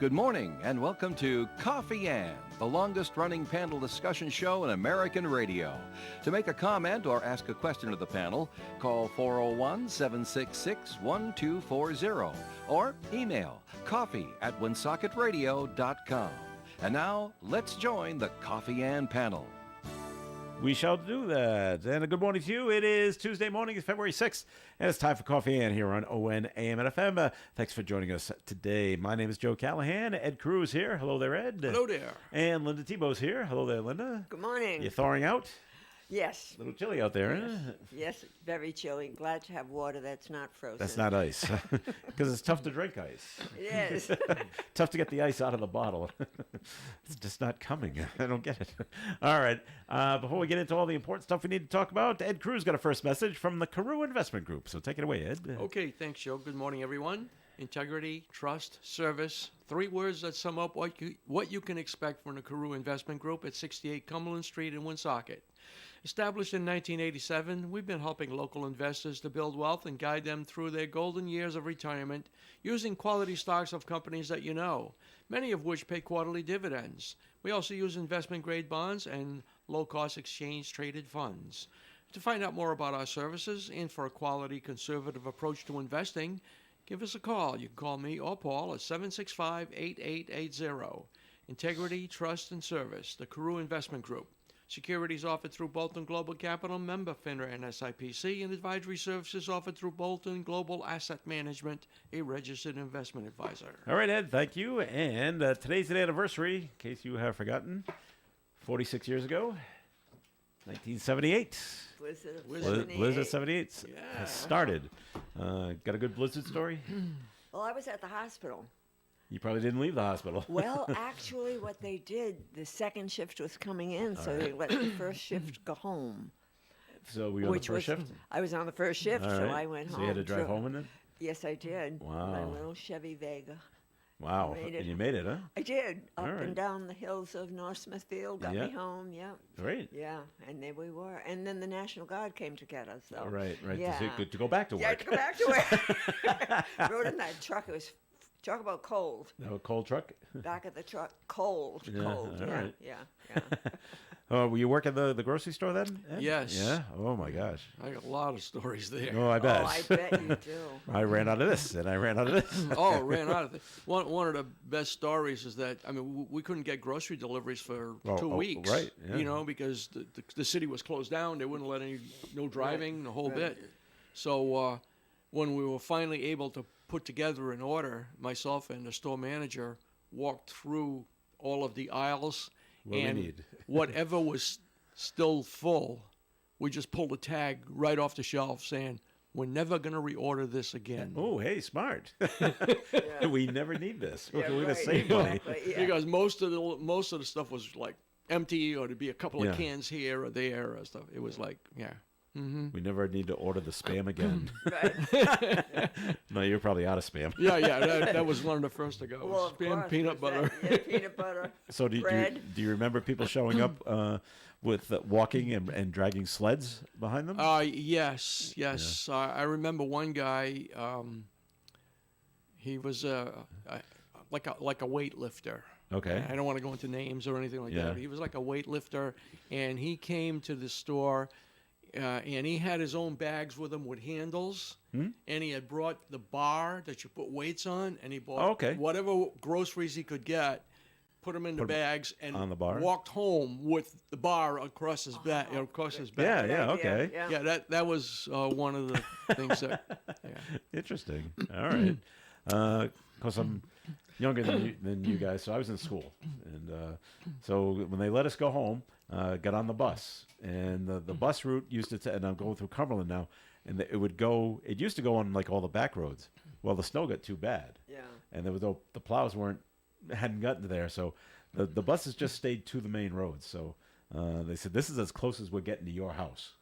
Good morning and welcome to Coffee Ann, the longest running panel discussion show in American radio. To make a comment or ask a question of the panel, call 401-766-1240 or email coffee@woonsocket.radio.com. And now, let's join the Coffee Ann panel. We shall do that. And a good morning to you. It is Tuesday morning, it's February 6th, and it's time for Coffee Ann here on ON AM and FM. Thanks for joining us today. My name is Joe Callahan. Ed Cruz here. Hello there, Ed. Hello there. And Linda Tebow's here. Hello there, Linda. Good morning. You thawing out? Yes. A little chilly out there, Yes. huh? Yes, very chilly. Glad to have water that's not frozen. That's not ice. Because it's tough to drink ice. It is. Tough to get the ice out of the bottle. It's just not coming. I don't get it. All right. Before we get into all the important stuff we need to talk about, Ed Cruz got a first message from the Carew Investment Group. So take it away, Ed. Okay, thanks, Joe. Good morning, everyone. Integrity, trust, service. 3 words that sum up what you can expect from the Carew Investment Group at 68 Cumberland Street in Woonsocket. Established in 1987, we've been helping local investors to build wealth and guide them through their golden years of retirement using quality stocks of companies that you know, many of which pay quarterly dividends. We also use investment-grade bonds and low-cost exchange-traded funds. To find out more about our services and for a quality, conservative approach to investing, give us a call. You can call me or Paul at 765-8880. Integrity, trust, and service, the Carew Investment Group. Securities offered through Bolton Global Capital, member FINRA and SIPC, and advisory services offered through Bolton Global Asset Management, a registered investment advisor. All right, Ed, thank you. And today's the anniversary, in case you have forgotten, 46 years ago, 1978. Blizzard 78 has started. Got a good Blizzard story? Well, I was at the hospital. You probably didn't leave the hospital. Well, actually, what they did, the second shift was coming in, so they let the first shift go home. So were you on the first shift? I was on the first shift, All so right. I went home. So you had to drive home in it? Yes, I did. Wow. My little Chevy Vega. Wow. Made it. And you made it, huh? I did. Up All right. and down the hills of North Smithfield, got Yeah. me home, yeah. Great. Yeah, and there we were. And then the National Guard came to get us. So. All right. Yeah. To go back to Yeah, work. to go back to work. Rode in that truck. It was, talk about cold. No cold truck? Back of the truck, cold. Yeah, all right. Yeah. Were you working the grocery store then, Ed? Yes. Yeah? Oh, my gosh. I got a lot of stories there. Oh, I bet. Oh, I bet you do. I ran out of this, and I ran out of this. Ran out of it. One of the best stories is that, I mean, we couldn't get grocery deliveries for 2 weeks. Right, yeah. You know, because the city was closed down. They wouldn't let no driving, the whole bit. So when we were finally able to put together an order, myself and the store manager walked through all of the aisles. What do we and need? whatever was still full, we just pulled a tag right off the shelf saying, "We're never going to reorder this again." Oh, hey, smart. We never need this. Yeah, We're going to right, save money. exactly, yeah. Because most of the stuff was like empty, or to be a couple Yeah. of cans here or there or stuff. It was like, yeah. We never need to order the spam again. Right. No, you're probably out of spam. Yeah, that was one of the first to go. Well, of Spam course, peanut was butter. that- yeah, peanut butter. So do bread. you remember people showing up with walking and dragging sleds behind them? Yes. I remember one guy. He was like a weightlifter. Okay. I don't want to go into names or anything like Yeah. that. But he was like a weightlifter, and he came to the store, and he had his own bags with him with handles, and he had brought the bar that you put weights on, and he bought whatever groceries he could get, put them in the bags, and on the bar? walked home with the bar across his back. Across his back. Yeah, okay. Yeah. That was one of the things that. Yeah. Interesting. All right. Because I'm younger than you guys, so I was in school. And so when they let us go home, got on the bus. And the bus route used to, and I'm going through Cumberland now, and it used to go on like all the back roads. Well, the snow got too bad. Yeah. And there was the plows hadn't gotten there, so the buses just stayed to the main roads. So they said, this is as close as we're getting to your house.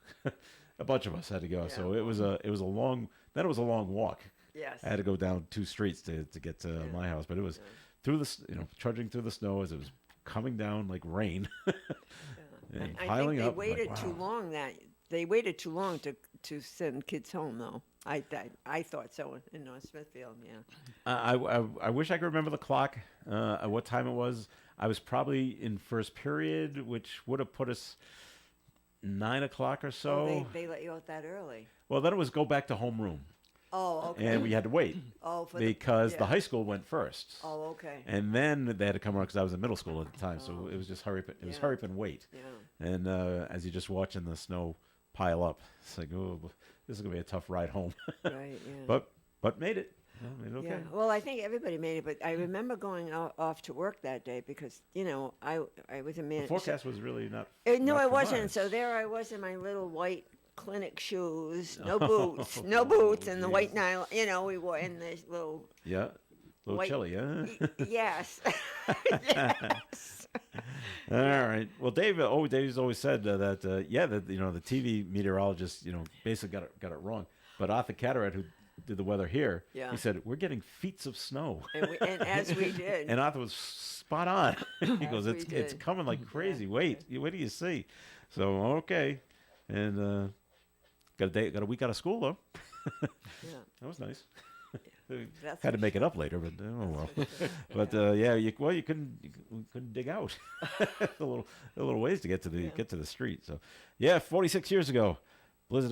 A bunch of us had to go. Yeah. So it was a long walk. Yes. I had to go down 2 streets to get to my house, but it was through the trudging through the snow as it was coming down like rain and I piling think up. they waited like, too wow. long. They waited too long to send kids home, though. I thought so in North Smithfield. Yeah. I wish I could remember the clock, at what time it was. I was probably in first period, which would have put us 9 o'clock or so. Oh, they let you out that early. Well, then it was go back to homeroom, Oh, okay. and we had to wait Oh, for because the yeah. high school went first. Oh, okay. And then they had to come around because I was in middle school at the time, so it was just hurry up. It was Yeah. hurry up and wait. Yeah. And as you're just watching the snow pile up, it's like, oh, this is gonna be a tough ride home. Right. Yeah. but made it. Yeah, made it okay. Yeah. Well, I think everybody made it, but I remember going off to work that day because I was a man. The forecast was really not. No, not it for wasn't. much. So there I was in my little white clinic shoes, no Oh, boots, and the geez. white nylon. We wore in this little. Yeah, a little White- chilly, huh? Yes. Yes. All right. Well, Dave's always said that the TV meteorologist basically got it wrong. But Arthur Cataract, who did the weather here, Yeah. he said we're getting feet of snow, And as we did. and Arthur was spot on. He goes, we it's did. coming like crazy. Wait do you see? So okay, and got a week out of school though. Yeah. That was nice. That's Had to for make it up later, but oh well. But you couldn't dig out a little ways to get to the street. So yeah, 46 years ago, blizzard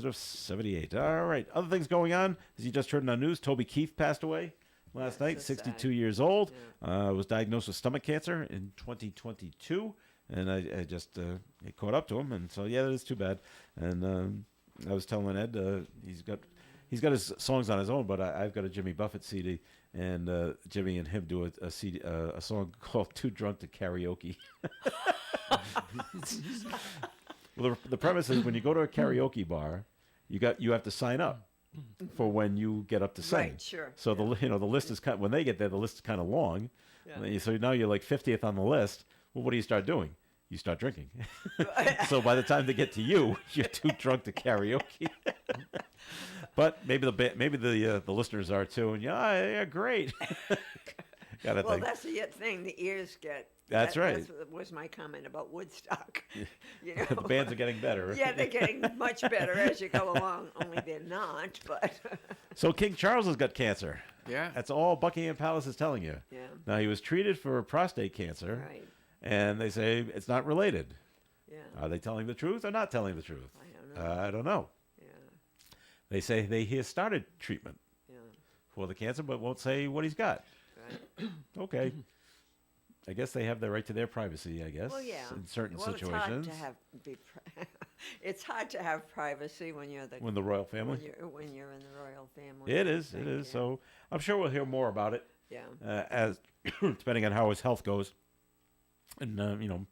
of '78. All right, other things going on. As you just heard in the news, Toby Keith passed away last Yeah, night, so 62 sad. years old. Was diagnosed with stomach cancer in 2022, and I just it caught up to him, and so yeah, that is too bad. And I was telling Ed, he's got his songs on his own, but I've got a Jimmy Buffett CD, and Jimmy and him do a CD, a song called "Too Drunk to Karaoke." Well, the premise is when you go to a karaoke bar, you have to sign up for when you get up to sing. Right, sure, So the list is when they get there, the list is kind of long. Yeah. So now you're like 50th on the list. Well, what do you start doing? You start drinking. So by the time they get to you, you're too drunk to karaoke. But maybe the listeners are too, and yeah, great. Gotta Well, think. that's the thing. The ears get. That's right. That was my comment about Woodstock. The bands are getting better. Yeah, they're getting much better as you go along. Only they're not, but So King Charles has got cancer. Yeah. That's all Buckingham Palace is telling you. yeah, Now he was treated for prostate cancer, right. and they say it's not related. Yeah, Are they telling the truth or not telling the truth? I don't know. I don't know. Yeah, They say he has started treatment yeah, for the cancer, but won't say what he's got. right. Okay. I guess they have the right to their privacy, I guess, Well, yeah. in certain Well, situations. It's hard to have privacy when you're the When the royal family? when you're in the royal family. It I is, think, it is. yeah. So I'm sure we'll hear more about it Yeah. as depending on how his health goes. And, and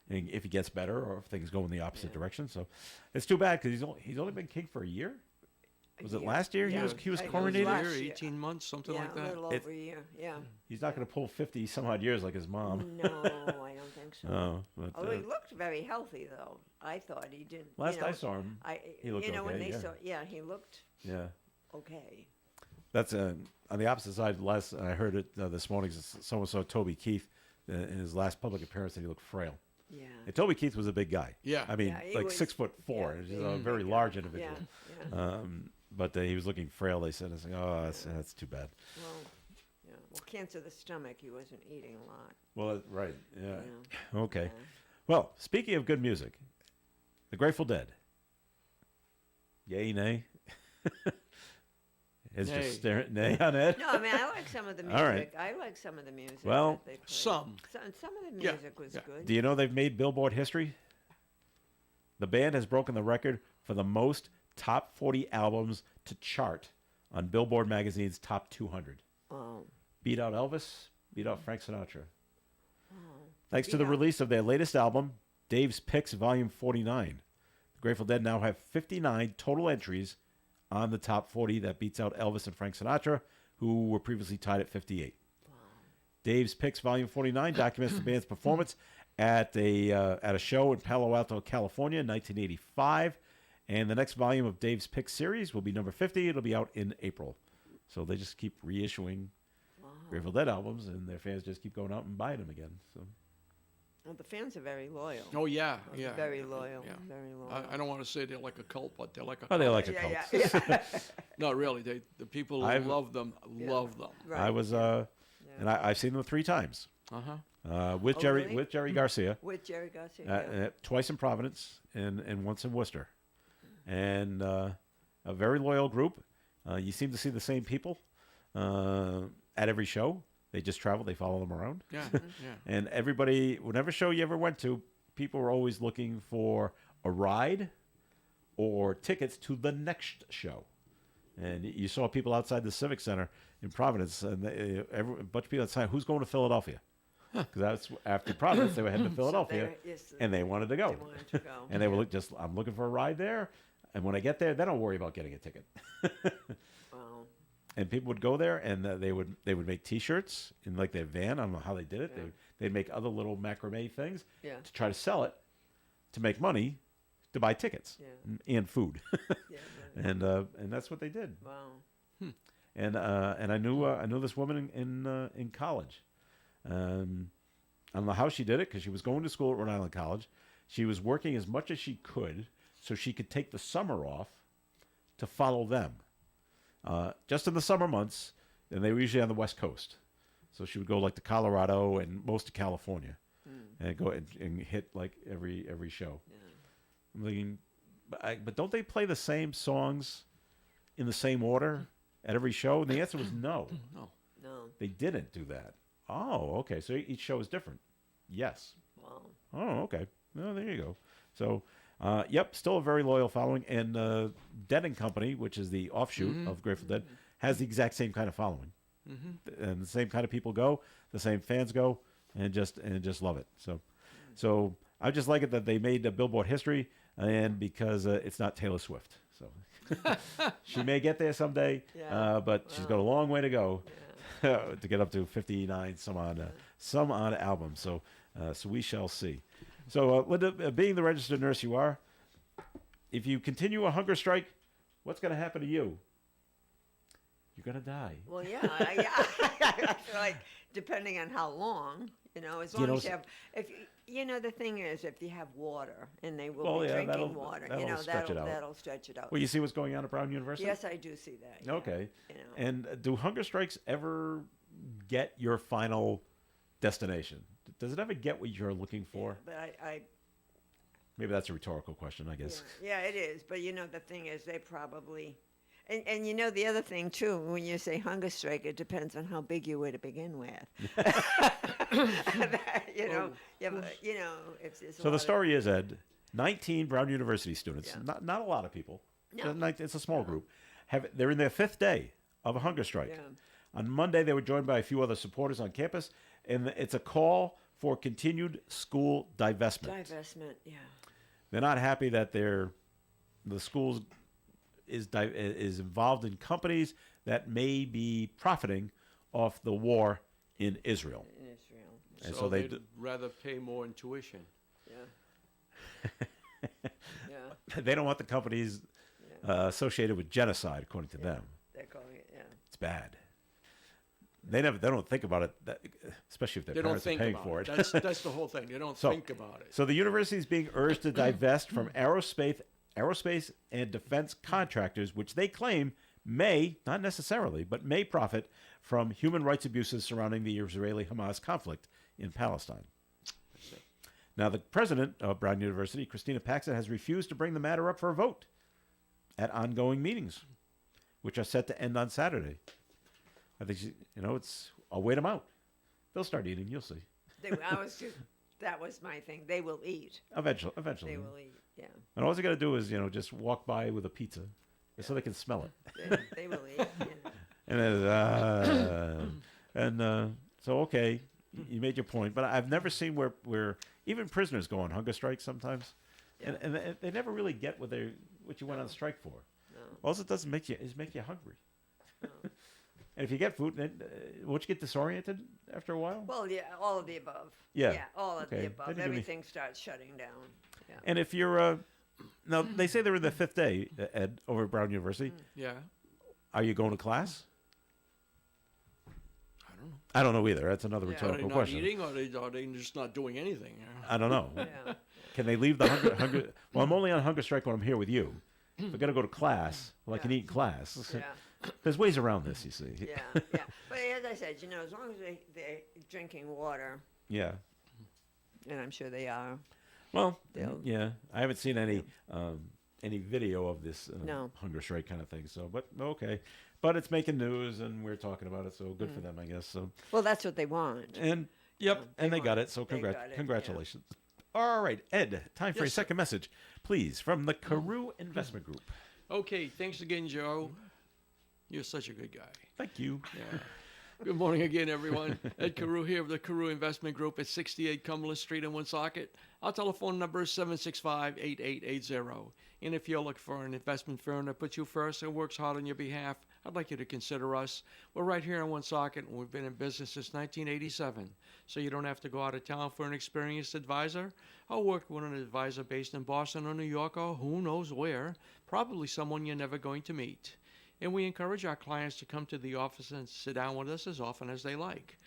if he gets better or if things go in the opposite Yeah. direction. So it's too bad because he's only been king for a year. Was it last year Yeah. he was I think it was coronated? last Year, year. 18 months, something Yeah, like a that. little It's- over a year. Yeah. He's not going to pull 50 some odd years like his mom. No, I don't think so. Oh, but Although he looked very healthy, though. I thought he didn't. last I saw him, he looked when okay, they yeah. saw, he looked yeah. okay. That's on the opposite side. I heard it this morning. Someone saw Toby Keith in his last public appearance, and he looked frail. Yeah. And Toby Keith was a big guy. Yeah. I mean, Yeah, he like was- 6'4". yeah, He's he a was a very big large guy. individual. Yeah. But he was looking frail. They said, "Oh, that's too bad." Well, yeah. Well, cancer of the stomach. He wasn't eating a lot. Well, right. Yeah. Yeah. Okay. Yeah. Well, speaking of good music, the Grateful Dead. Yay, nay. It's Nay. just staring nay on Ed. No, I mean I like some of the music. All right. I like some of the music. Well, that they played. some. Some of the Yeah, music was yeah. good. Do you know they've made Billboard history? The band has broken the record for the most top 40 albums to chart on Billboard magazine's top 200. Oh, Beat out Elvis, beat out Frank Sinatra. oh. Thanks to the Yeah. release of their latest album, Dave's Picks Volume 49. The Grateful Dead now have 59 total entries on the top 40. That beats out Elvis and Frank Sinatra, who were previously tied at 58. Dave's Picks Volume 49 documents the band's performance at a show in Palo Alto, California in 1985. And the next volume of Dave's Picks series will be number 50. It'll be out in April. So they just keep reissuing Grateful Dead albums, and their fans just keep going out and buying them again. So Well, the fans are very loyal. Oh yeah, yeah. Very loyal. Yeah. Very loyal. I don't want to say they're like a cult, but they're like a. Oh, they cult. like a yeah, cult. yeah, yeah. Not really. The people who I've- love them love them. Right. I was, and I've seen them 3 times. With Oh, Jerry really? with Jerry Garcia, With Jerry Garcia. Yeah. twice in Providence and once in Worcester, and a very loyal group. You seem to see the same people at every show. They just travel. They follow them around. Yeah, yeah. And everybody, whatever show you ever went to, people were always looking for a ride or tickets to the next show. And you saw people outside the Civic Center in Providence, and a bunch of people outside. Who's going to Philadelphia? Because that's after Providence, they were heading to Philadelphia, and they wanted to go. They wanted to go. And they were I'm looking for a ride there, and when I get there, then I'll worry about getting a ticket. Wow. And people would go there, and they would make T-shirts in like their van. I don't know how they did it. Yeah. They'd make other little macrame things Yeah. to try to sell it, to make money, to buy tickets Yeah. and food, Yeah, yeah. and that's what they did. Wow. And I knew this woman in college. I don't know how she did it because she was going to school at Rhode Island College. She was working as much as she could so she could take the summer off to follow them. Just in the summer months, and they were usually on the West Coast. So she would go like to Colorado and most of California, and go and hit like every show. Yeah. I'm thinking, but don't they play the same songs in the same order at every show? And the answer was no. No. No. They didn't do that. Oh, okay. So each show is different. Yes. Wow. Oh, okay. Oh, there you go. So, yep, still a very loyal following. And Dead and Company, which is the offshoot of Grateful Dead, has the exact same kind of following. And the same kind of people go, the same fans go, and just love it. So I just like it that they made Billboard history, and because it's not Taylor Swift. So she may get there someday, Yeah. but she's got a long way to go to get up to 59 some odd albums. So we shall see. So Linda, being the registered nurse you are, if you continue a hunger strike, what's going to happen to you? You're going to die. Well, yeah. I feel like depending on how long, as long as you have, the thing is, if you have water, and they will be drinking water, that'll stretch it out. That'll stretch it out. Well, you see what's going on at Brown University? Yes, I do see that. Yeah. Okay. You know. And do hunger strikes ever get your final destination? Does it ever get what you're looking for? But I Maybe that's a rhetorical question, I guess. yeah, it is. But the thing is, they probably, and the other thing too, when you say hunger strike, it depends on how big you were to begin with. If there's So the story is, Ed, 19 Brown University students, Yeah. not a lot of people. No. It's a small group. They're in their 5th day of a hunger strike. Yeah. On Monday, they were joined by a few other supporters on campus, and it's a call for continued school divestment. Divestment, yeah. They're not happy that the school is involved in companies that may be profiting off the war in Israel. In Israel. And So, so they'd rather pay more in tuition. Yeah. Yeah. they don't want the companies associated with genocide, according to them. They're calling it, yeah. It's bad. They don't think about it, especially if their They don't parents are think paying about for it. it. That's the whole thing. They don't So- think about it. So the university is being urged to divest from aerospace and defense contractors, which they claim may, not necessarily, but may profit from human rights abuses surrounding the Israeli-Hamas conflict in Palestine. Now, the president of Brown University, Christina Paxson, has refused to bring the matter up for a vote at ongoing meetings, which are set to end on Saturday. I think I'll wait them out. They'll start eating. You'll see. That was my thing. They will eat. Eventually. They will eat, yeah. And all you got to do is, just walk by with a pizza, so they can smell it. They will eat, And then, so okay, you made your point, but I've never seen where even prisoners go on hunger strikes sometimes, Yeah. and they never really get what you went on strike for. No. All it does is make you hungry. And if you get food, then won't you get disoriented after a while? Well, yeah, all of the above. Yeah. Yeah, all of Okay. the Then above. you give me- Everything starts shutting down. Yeah. And if you're now they say they're in their 5th day, Ed, over at Brown University. Yeah. Are you going to class? I don't I don't know either. That's another Are they rhetorical not question. eating, or are they just not doing anything? I don't know. Yeah. Can they leave the hunger? Well, I'm only on hunger strike when I'm here with you. If I got to go to class, well, I can eat in class. Yeah. There's ways around this, you see. Yeah, yeah. But as I said, as long as they're drinking water, Yeah. and I'm sure they are. Well, They'll- yeah. I haven't seen any video of this No. hunger strike kind of thing. So, but okay. But it's making news, and we're talking about it, so good for them, I guess. So, Well, that's what they want. and yep, and they got want- it. So, they got it, yeah. congratulations. All right, Ed. Time for Yes, a sir. second message, please, from the Carew Investment Group. Okay, thanks again, Joe. You're such a good guy. Thank you. Yeah. Good morning again, everyone. Ed Carew here of the Carew Investment Group at 68 Cumberland Street in Woonsocket. Our telephone number is 765-8880. And if you're looking for an investment firm that puts you first and works hard on your behalf, I'd like you to consider us. We're right here in Woonsocket, and we've been in business since 1987. So you don't have to go out of town for an experienced advisor. I'll work with an advisor based in Boston or New York or who knows where, probably someone you're never going to meet. And we encourage our clients to come to the office and sit down with us as often as they like.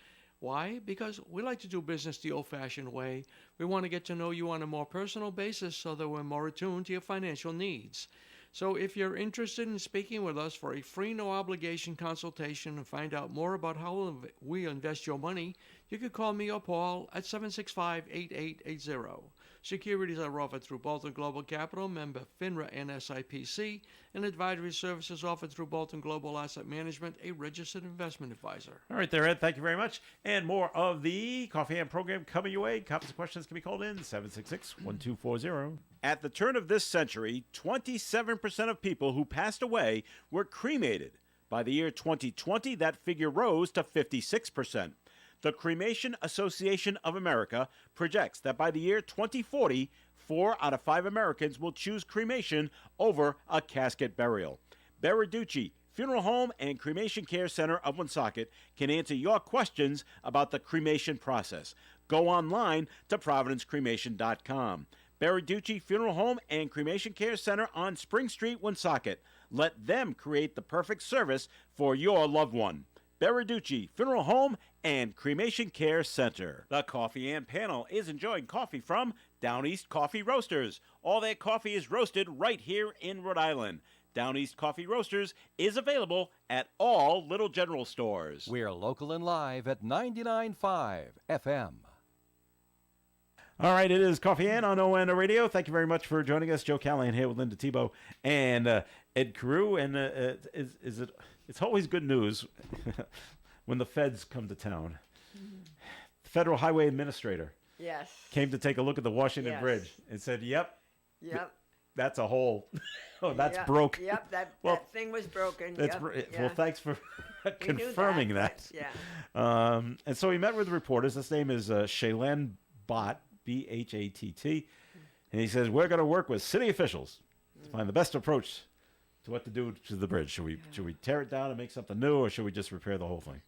Why? Because we like to do business the old-fashioned way. We want to get to know you on a more personal basis so that we're more attuned to your financial needs. So if you're interested in speaking with us for a free, no-obligation consultation and find out more about how we invest your money, you can call me or Paul at 765-8880. Securities are offered through Bolton Global Capital, member FINRA and SIPC, and advisory services offered through Bolton Global Asset Management, a registered investment advisor. All right, there, Ed. Thank you very much. And more of the Coffee and program coming your way. Comments and questions can be called in 766-1240. At the turn of this century, 27% of people who passed away were cremated. By the year 2020, that figure rose to 56%. The Cremation Association of America projects that by the year 2040, 4 out of 5 Americans will choose cremation over a casket burial. Berarducci Funeral Home and Cremation Care Center of Woonsocket can answer your questions about the cremation process. Go online to providencecremation.com. Berarducci Funeral Home and Cremation Care Center on Spring Street, Woonsocket. Let them create the perfect service for your loved one. Berarducci Funeral Home and Cremation Care Center. The Coffee and Panel is enjoying coffee from Down East Coffee Roasters. All their coffee is roasted right here in Rhode Island. Down East Coffee Roasters is available at all Little General stores. We're local and live at 99.5 FM. All right, it is Coffee and on ON Radio. Thank you very much for joining us. Joe Callahan here with Linda Tebow and Ed Carew. And it's always good news when the feds come to town. The Federal Highway Administrator Yes. came to take a look at the Washington Yes. Bridge and said, yep, Yep. that's a hole. Oh, that's Yep. broke. Yep. That thing was broken. That's Yep. Well, thanks for We knew confirming that. but Yeah. And so he met with reporters. His name is Shailen Bhatt, B-H-A-T-T. And he says, we're going to work with city officials to find the best approach to what to do to the bridge. Should we tear it down and make something new, or should we just repair the whole thing?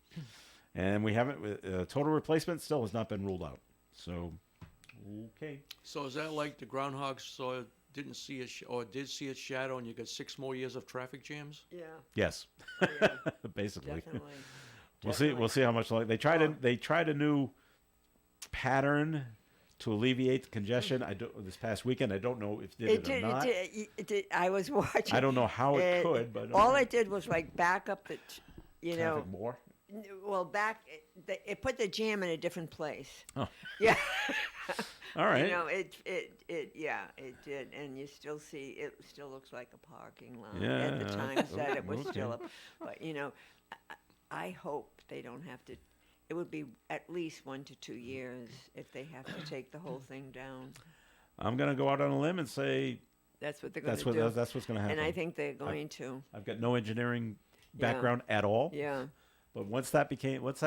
And we haven't. Total replacement still has not been ruled out. So, okay. So is that like the groundhog saw didn't see it or did see its shadow, and you got 6 more years of traffic jams? Yeah. Yes, Yeah. basically. Definitely. We'll see. We'll see how much longer they tried a new pattern to alleviate the congestion. This past weekend, I don't know if it did or not. It did. I was watching. I don't know how it could, but all it did was like back up the, traffic more. well, back. It put the jam in a different place. Oh. Yeah. All right. It did, and you still see it. Still looks like a parking lot. Yeah. At the time said it was Okay. still up, but I hope they don't have to. It would be at least 1 to 2 years if they have to take the whole thing down. I'm going to go out on a limb and say That's what they're going to do. that's what's going to happen. And I think they're going to. I've got no engineering Yeah. background at all. Yeah. But once that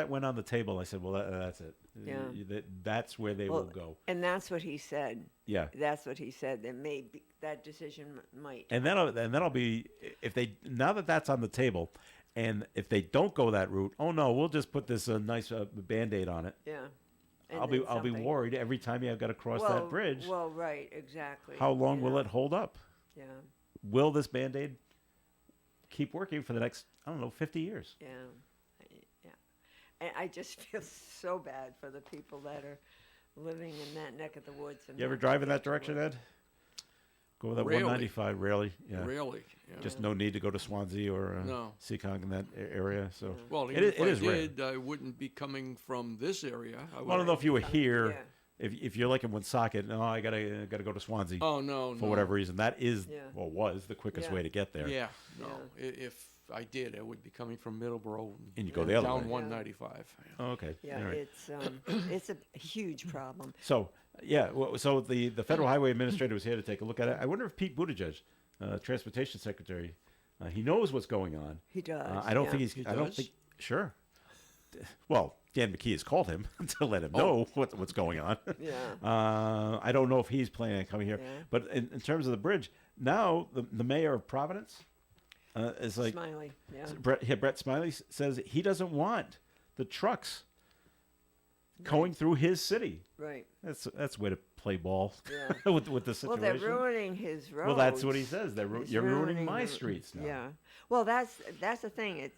went on the table, I said, well, that's it. Yeah. That's where they will go. And that's what he said. Yeah. That's what he said. That maybe that decision might. And that'll be if they now that that's on the table, and if they don't go that route, oh no, we'll just put this nice Band-Aid on it. Yeah. And I'll then be something. worried every time I've got to cross that bridge. Well, right, exactly. How long will it hold up? Yeah. Will this Band-Aid keep working for the next 50 years? Yeah. Yeah. And I just feel so bad for the people that are living in that neck of the woods. And You ever not drive in get that to direction, work. Ed? Go with that Rarely. 195, rarely. Yeah. Really? Yeah. Just no need to go to Swansea or No. Seekonk in that area. So Well, it even is- if it I is rare. did, I wouldn't be coming from this area. I don't know if you were here. Yeah. If you're like in Woonsocket, no, I gotta go to Swansea Oh no, for no. whatever reason. That is Yeah. or was the quickest Yeah. way to get there. Yeah, no. If I did, I would be coming from Middleborough And you go the other down way. 195. Oh, okay. Yeah, All right. it's a huge problem. So yeah, well, so the Federal Highway Administrator was here to take a look at it. I wonder if Pete Buttigieg, Transportation Secretary, he knows what's going on. He does. I don't yeah. think he's. He I don't does? think. Sure. Well, Dan McKee has called him to let him know what's going on. Yeah. I don't know if he's planning on coming here, Yeah. but in terms of the bridge, now the mayor of Providence is like Smiley. Yeah. Brett Smiley says he doesn't want the trucks going through his city. Right. That's a way to play ball Yeah. with the Well, situation. they're ruining his roads. Well, that's what he says. He's You're ruining my the- streets now. Yeah. Well, that's the thing.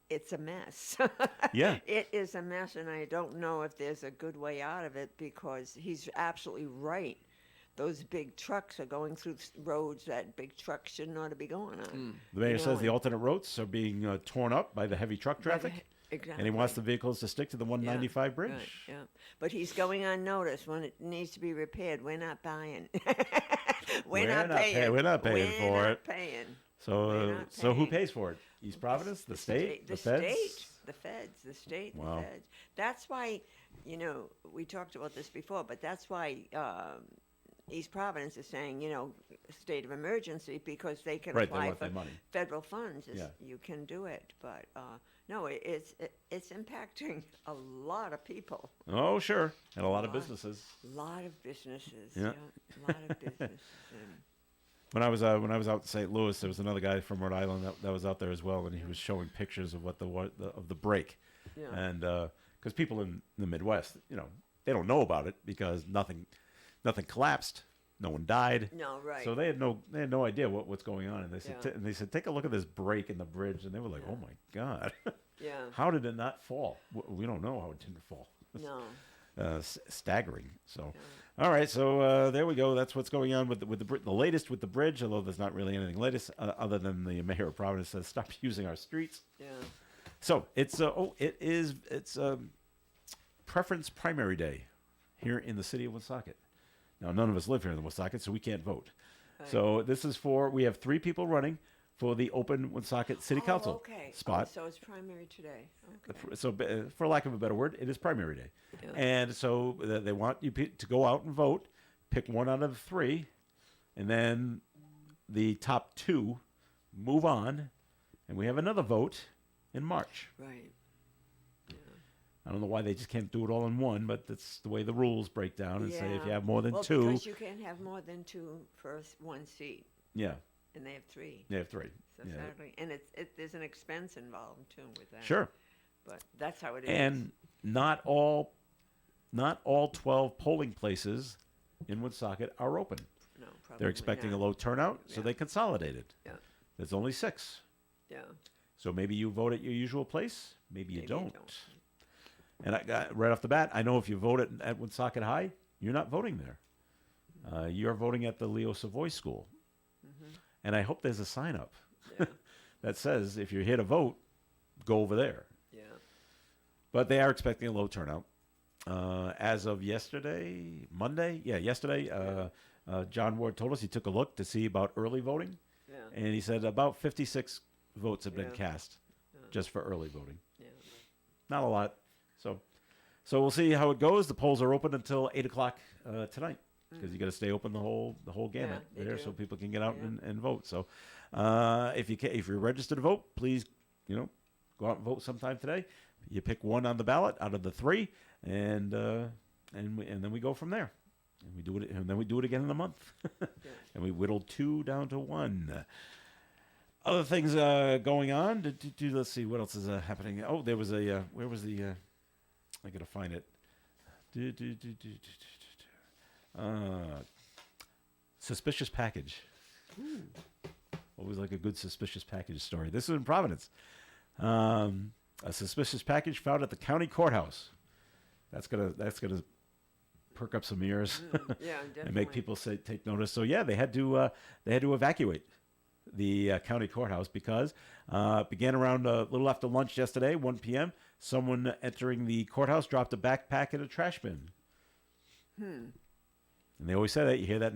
It's a mess. Yeah. It is a mess, and I don't know if there's a good way out of it because he's absolutely right. Those big trucks are going through roads that big trucks shouldn't ought to be going on. The mayor You says know, the alternate routes are being torn up by the heavy truck traffic, Exactly. and he wants the vehicles to stick to the 195 bridge. Right, yeah. But he's going on notice when it needs to be repaired. We're not buying. We're not paying. We're not paying for We're it. not paying. So, We're not so who paying. pays for it? East Providence, the state, The feds. state, the feds, the state, Wow. the feds. That's why, we talked about this before, but that's why East Providence is saying, state of emergency because they can Right, they apply want for their money. federal funds. Yeah. You can do it, but no, it's impacting a lot of people, Oh, sure, and a lot of Wow. businesses. a lot of businesses. Yeah. A lot of businesses. And, When I was out in St. Louis, there was another guy from Rhode Island that was out there as well, and he was showing pictures of of the break, yeah. and because people in the Midwest, they don't know about it because nothing collapsed, no one died. No, right. So they had no idea what's going on, and they said Yeah. take a look at this break in the bridge, and they were like, Yeah. oh my god, yeah. how did it not fall? We don't know how it didn't fall. No. Staggering. So, all right. So there we go. That's what's going on with the latest with the bridge. Although there's not really anything latest other than the mayor of Providence says stop using our streets. Yeah. So it's preference primary day here in the city of Woonsocket. Now none of us live here in Woonsocket, so we can't vote. Right. So this is we have 3 people running for the open Woonsocket City Council okay. spot. Oh, so it's primary today. Okay. So, for lack of a better word, it is primary day, Yeah. and so they want you to go out and vote, pick one out of the 3, and then the top 2 move on, and we have another vote in March. Right. I don't know why they just can't do it all in one, but that's the way the rules break down and say if you Yeah. have more than Well, 2, because you can't have more than 2 for one seat, yeah, and they have 3. they have 3. So Yeah. sadly, and there's an expense involved too with that. Sure. But that's how it is. And not all 12 polling places in Woonsocket are open. no, probably They're expecting not. a low turnout, so Yeah. they consolidated. Yeah. There's only 6. Yeah. So maybe you vote at your usual place, maybe you Maybe you don't. don't. And I got, right off the bat, I know if you vote at Woonsocket High, you're not voting there. You're voting at the Leo Savoy School. And I hope there's a sign up Yeah. that says if you're here to vote, go over there. Yeah. But they are expecting a low turnout. As of yesterday, Monday, yesterday, John Ward told us he took a look to see about early voting, Yeah. and he said about 56 votes have been Yeah. cast just for early voting. Yeah. Not a lot. So we'll see how it goes. The polls are open until 8:00 tonight because you got to stay open the whole gamut they there, do. so people can get out Yeah. and vote. So if you're registered to vote, please go out and vote sometime today. You pick one on the ballot out of the 3, and then we go from there. And we do it, and then we do it again in a month, and we whittle 2 down to 1. Other things going on. Let's see what else is happening. Oh, there was a where was the? I gotta find it. Suspicious package. Always like a good suspicious package story. This is in Providence. A suspicious package found at the county courthouse. That's gonna perk up some ears Yeah, definitely. and make people take notice. So yeah, they had to evacuate the county courthouse because began around a little after lunch yesterday, 1 p.m. Someone entering the courthouse dropped a backpack in a trash bin. And they always say that. You hear that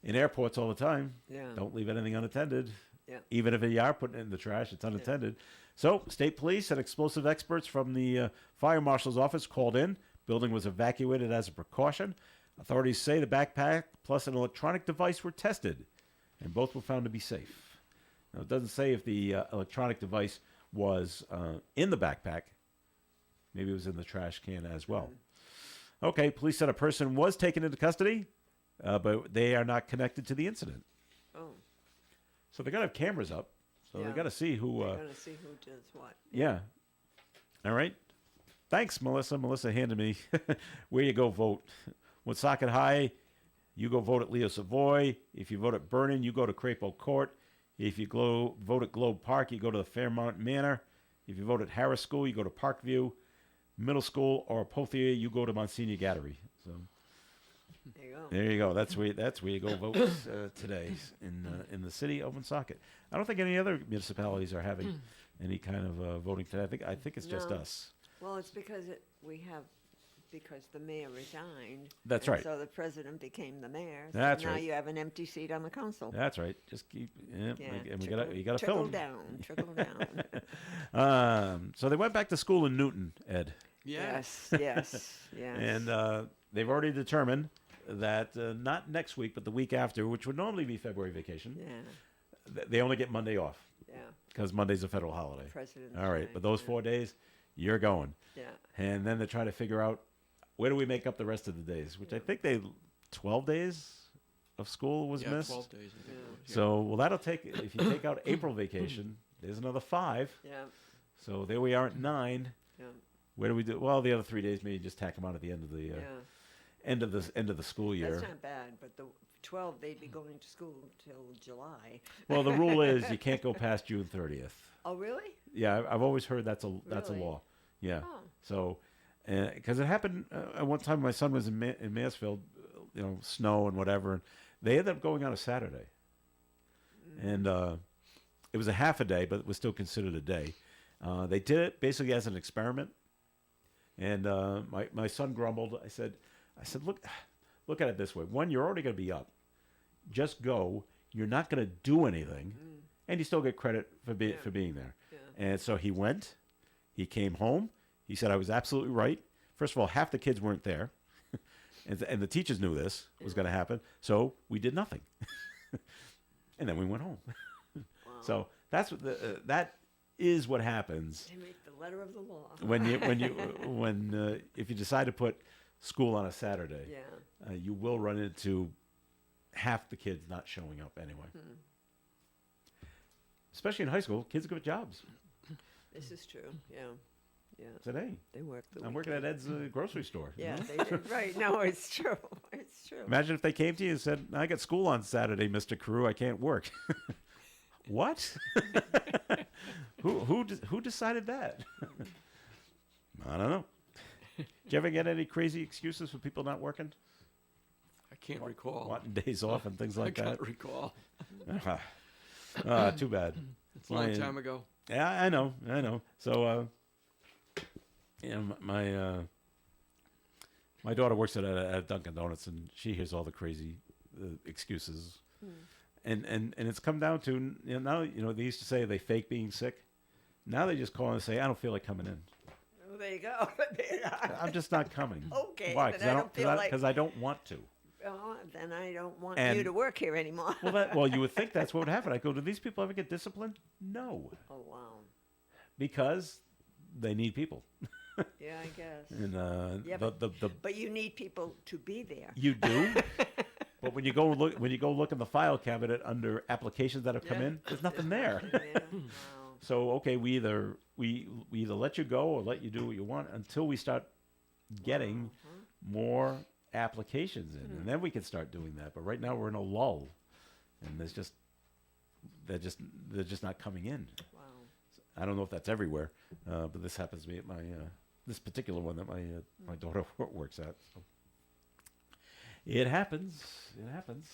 in airports all the time. Yeah. Don't leave anything unattended. Yeah. Even if you are putting it in the trash, it's unattended. So, state police and explosive experts from the fire marshal's office called in. Building was evacuated as a precaution. Authorities say the backpack plus an electronic device were tested, and both were found to be safe. Now, it doesn't say if the electronic device was in the backpack. Maybe it was in the trash can as well. Okay, police said a person was taken into custody, but they are not connected to the incident. Oh, So they got to have cameras up. So they Yeah. got to see who. we're going to see who does what. Yeah. All right. Thanks, Melissa. Melissa handed me where you go vote. Woonsocket High, you go vote at Leo Savoy. If you vote at Vernon, you go to Crapo Court. If you vote at Globe Park, you go to the Fairmount Manor. If you vote at Harris School, you go to Parkview. Middle School or Pothia, you go to Monsignor Gattery. So There you go. there you go. That's where you go vote today in the city of Woonsocket. I don't think any other municipalities are having any kind of voting today. I think it's just No. us. Well, it's because because the mayor resigned. That's and right. So the president became the mayor. So That's now right. you have an empty seat on the council. That's right. Just keep. Yeah, Yeah, and trickle- you got to trickle film. down, trickle down. So they went back to school in Newton, Ed, Yes, yes, yes. and they've already determined that not next week, but the week after, which would normally be February vacation, yeah, they only get Monday off yeah. because Monday's a federal holiday. President's All right, Day, but those yeah. 4 days, you're going, Yeah, and then they're trying to figure out where do we make up the rest of the days, which I think 12 days of school was Yeah, missed. 12 days. I think it was, yeah. So, well, that'll take, if you take out April vacation, there's another 5. yeah, So there we are at 9. yeah, Where do we do? Well, the other 3 days, maybe just tack them on at the end of the yeah. end of the school year. That's not bad, but the 12 they'd be going to school till July. Well, the rule is you can't go past June 30th. Oh, really? Yeah, I've always heard that's a Really? law. Yeah. Oh. So, because it happened at one time, my son was in Mansfield, snow and whatever, and they ended up going on a Saturday, and it was a half a day, but it was still considered a day. They did it basically as an experiment, and my son grumbled. I said, look at it this way: one, you're already going to be up. Just go. You're not going to do anything, and you still get credit for being there. Yeah. And so he went. He came home. He said I was absolutely right. First of all, half the kids weren't there, and the teachers knew this was going to happen. So we did nothing, and then we went home. So that's what that is what happens They make the letter of the law. when if you decide to put school on a Saturday. Yeah. You will run into half the kids not showing up anyway. Especially in high school, kids go to jobs This is true. Yeah. Yeah. today. They work the I'm working at Ed's grocery store. you Yeah, know? they did. Right. No, it's true. It's true. Imagine if they came to you and said, "I got school on Saturday, Mr. Carew. I can't work." What? Who decided that? I don't know. Did you ever get any crazy excuses for people not working, I can't recall. wanting days off and things like I that? can't recall. Too bad. It's a long My- time ago. Yeah, I know. So, my daughter works at Dunkin' Donuts, and she hears all the crazy excuses, and it's come down to now. They used to say they fake being sick. Now they just call and say, "I don't feel like coming in. Oh, there you go. I'm just not coming." Okay, Why? then I don't feel like- Because I don't want to. Oh, then I don't want And- you to work here anymore. Well, you would think that's what would happen. I go, do these people ever get disciplined? No, Oh, wow. because they need people. Yeah, I guess. And Yeah, the But you need people to be there. You do, but when you go look in the file cabinet under applications that have come in, there's nothing there. Yeah. Wow. So okay, we either let you go or let you do what you want until we start getting more applications in, and then we can start doing that. But right now we're in a lull, and they're just not coming in. Wow. I don't know if that's everywhere, but this happens to be at my this particular one that my daughter works at. So. It happens. It happens.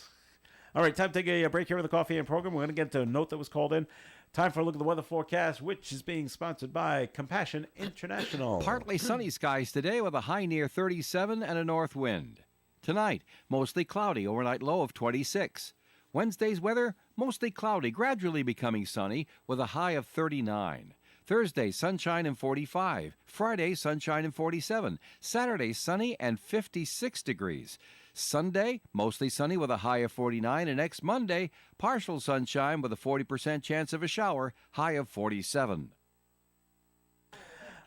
All right, time to take a break here with the Coffee and program. We're going to get to a note that was called in. Time for a look at the weather forecast, which is being sponsored by Compassion International. Partly sunny skies today with a high near 37 and a north wind. Tonight, mostly cloudy, overnight low of 26. Wednesday's weather, mostly cloudy, gradually becoming sunny with a high of 39. Thursday, sunshine and 45. Friday, sunshine and 47. Saturday, sunny and 56 degrees. Sunday, mostly sunny with a high of 49. And next Monday, partial sunshine with a 40% chance of a shower, high of 47.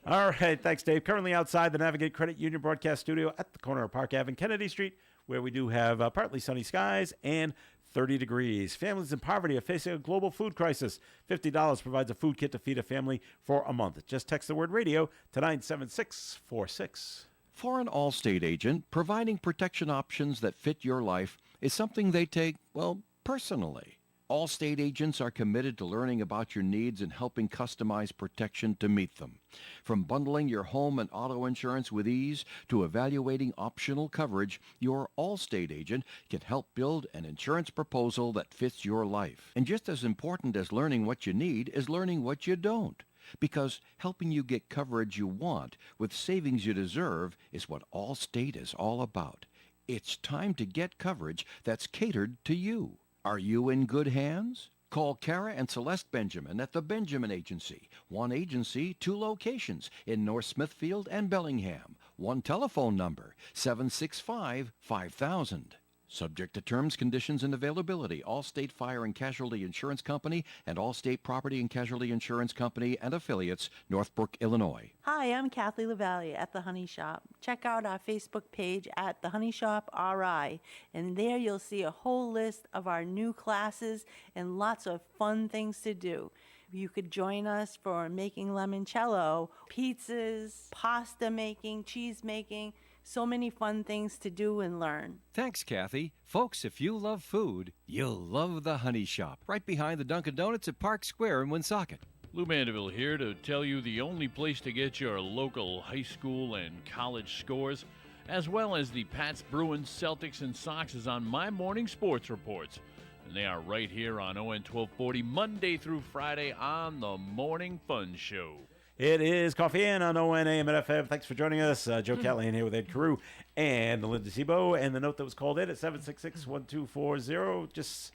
All right, thanks, Dave. Currently outside the Navigate Credit Union broadcast studio at the corner of Park Ave and Kennedy Street, where we do have partly sunny skies and 30 degrees. Families in poverty are facing a global food crisis. $50 provides a food kit to feed a family for a month. Just text the word radio to 97646. For an Allstate agent, providing protection options that fit your life is something they take, well, personally. Allstate agents are committed to learning about your needs and helping customize protection to meet them. From bundling your home and auto insurance with ease to evaluating optional coverage, your Allstate agent can help build an insurance proposal that fits your life. And just as important as learning what you need is learning what you don't. Because helping you get coverage you want with savings you deserve is what Allstate is all about. It's time to get coverage that's catered to you. Are you in good hands? Call Kara and Celeste Benjamin at the Benjamin Agency. One agency, two locations in North Smithfield and Bellingham. One telephone number, 765-5000. Subject to terms, conditions, and availability. Allstate Fire and Casualty Insurance Company and Allstate Property and Casualty Insurance Company and affiliates, Northbrook, Illinois. Hi, I'm Kathleen LaValle at The Honey Shop. Check out our Facebook page at The Honey Shop RI, and there you'll see a whole list of our new classes and lots of fun things to do. You could join us for making limoncello, pizzas, pasta making, cheese making, so many fun things to do and learn. Thanks, Kathy. Folks, if you love food, you'll love the Honey Shop, right behind the Dunkin' Donuts at Park Square in Woonsocket. Lou Mandeville here to tell you the only place to get your local high school and college scores, as well as the Pats, Bruins, Celtics, and Sox is on my morning sports reports. And they are right here on ON 1240, Monday through Friday on the Morning Fun Show. It is Coffee In on ON AM and FM. Thanks for joining us. Joe Callahan here with Ed Carew and Linda Zebo. And the note that was called in at 766-1240. Just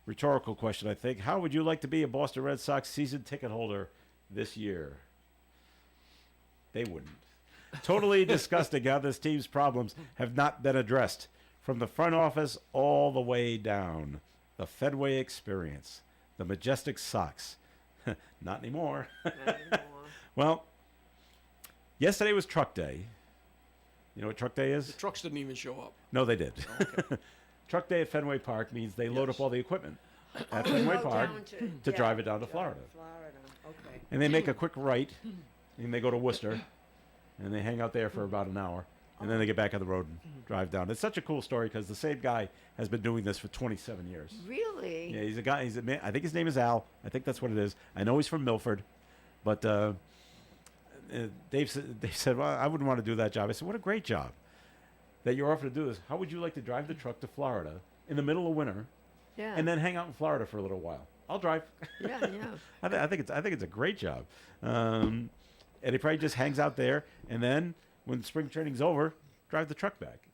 rhetorical question, I think. How would you like to be a Boston Red Sox season ticket holder this year? They wouldn't. Totally disgusting how this team's problems have not been addressed. From the front office all the way down. The Fenway experience. The Majestic Sox. Not anymore. Not anymore. Well, yesterday was Truck Day. You know what Truck Day is? The trucks didn't even show up. No, they did. Okay. Truck Day at Fenway Park means they load Yes. up all the equipment at Oh, Fenway go Park down to yeah, drive it down to go Florida. Okay. And they make a quick right, and they go to Worcester, and they hang out there for about an hour, and then they get back on the road and drive down. It's such a cool story because the same guy has been doing this for 27 years. Really? Yeah, he's a guy. He's a man. I think his name is Al. I think that's what it is. I know he's from Milford, but Dave said, well, I wouldn't want to do that job. I said, what a great job that you're offered to do this. How would you like to drive the truck to Florida in the middle of winter Yeah. and then hang out in Florida for a little while? I'll drive. Yeah, yeah. I think it's a great job. And he probably just hangs out there, and then when spring training's over, drive the truck back.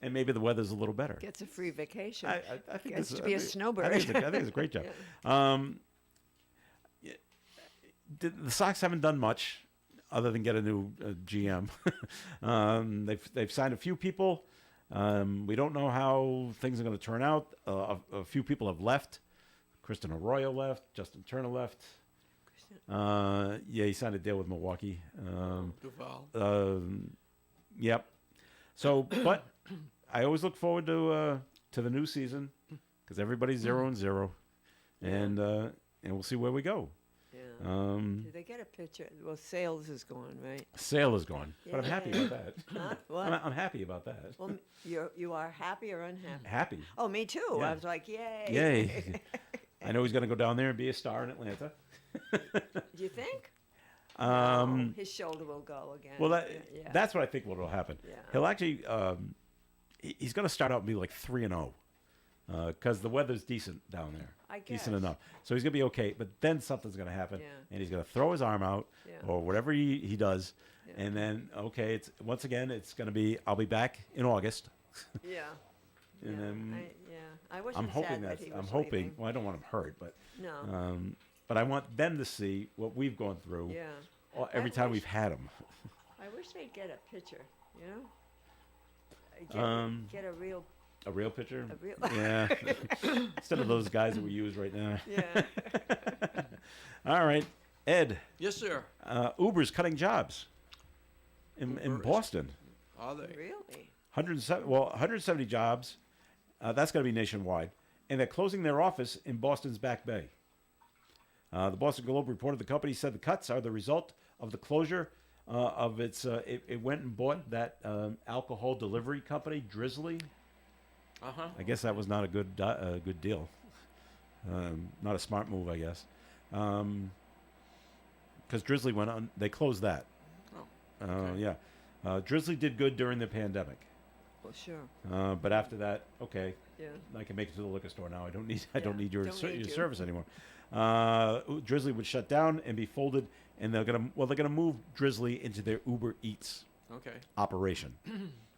And maybe the weather's a little better. Gets a free vacation. I think Gets this- to be a I think- snowbird. I think it's a great job. The Sox haven't done much other than get a new GM. They've signed a few people. We don't know how things are going to turn out. A few people have left. Kristen Arroyo left. Justin Turner left. Yeah, he signed a deal with Milwaukee. Duval. Yep. So, but I always look forward to the new season because everybody's 0-0, and we'll see where we go. Yeah. Did they get a picture? Well, Sales is gone, right? Sale is gone, but I'm happy Yay. about that. Huh? What? I'm happy about that. Well, you are happy or unhappy? Happy. Oh, me too. Yeah. I was like, yay. Yay. I know he's going to go down there and be a star in Atlanta. Do you think? Um, No, his shoulder will go again. Well, Yeah. that's what I think will happen. Yeah. He'll actually, he's going to start out and be like 3-0 because the weather's decent down there. I Decent guess. enough. So he's going to be okay. But then something's going to happen, Yeah. and he's going to throw his arm out Yeah. or whatever he does. Yeah. And then, okay, it's once again, it's going to be, I'll be back in August. Yeah. And then I wish I'm hoping that that, he I'm was hoping, leaving. well, I don't want him hurt, but, No. but I want them to see what we've gone through Yeah. every I time wish- we've had him. I wish they'd get a picture, you know? Get a real, A real pitcher? a real. Yeah. Instead of those guys that we use right now. Yeah. All right. Ed, Yes, sir. Uber's cutting jobs in Uber is- Boston. Are they? Really? 170 jobs. That's going to be nationwide. And they're closing their office in Boston's Back Bay. The Boston Globe reported the company said the cuts are the result of the closure of its. It went and bought that alcohol delivery company, Drizzly. Uh-huh. I guess that was not a good good deal. Not a smart move, I guess. Because Drizzly went on. They closed that. Oh, okay. Yeah. Drizzly did good during the pandemic. Well, sure. But after that, okay, Yeah. I can make it to the liquor store now. I don't need Yeah, don't need your don't need your you. service anymore. Drizzly would shut down and be folded, and they're gonna move Drizzly into their Uber Eats Okay. operation,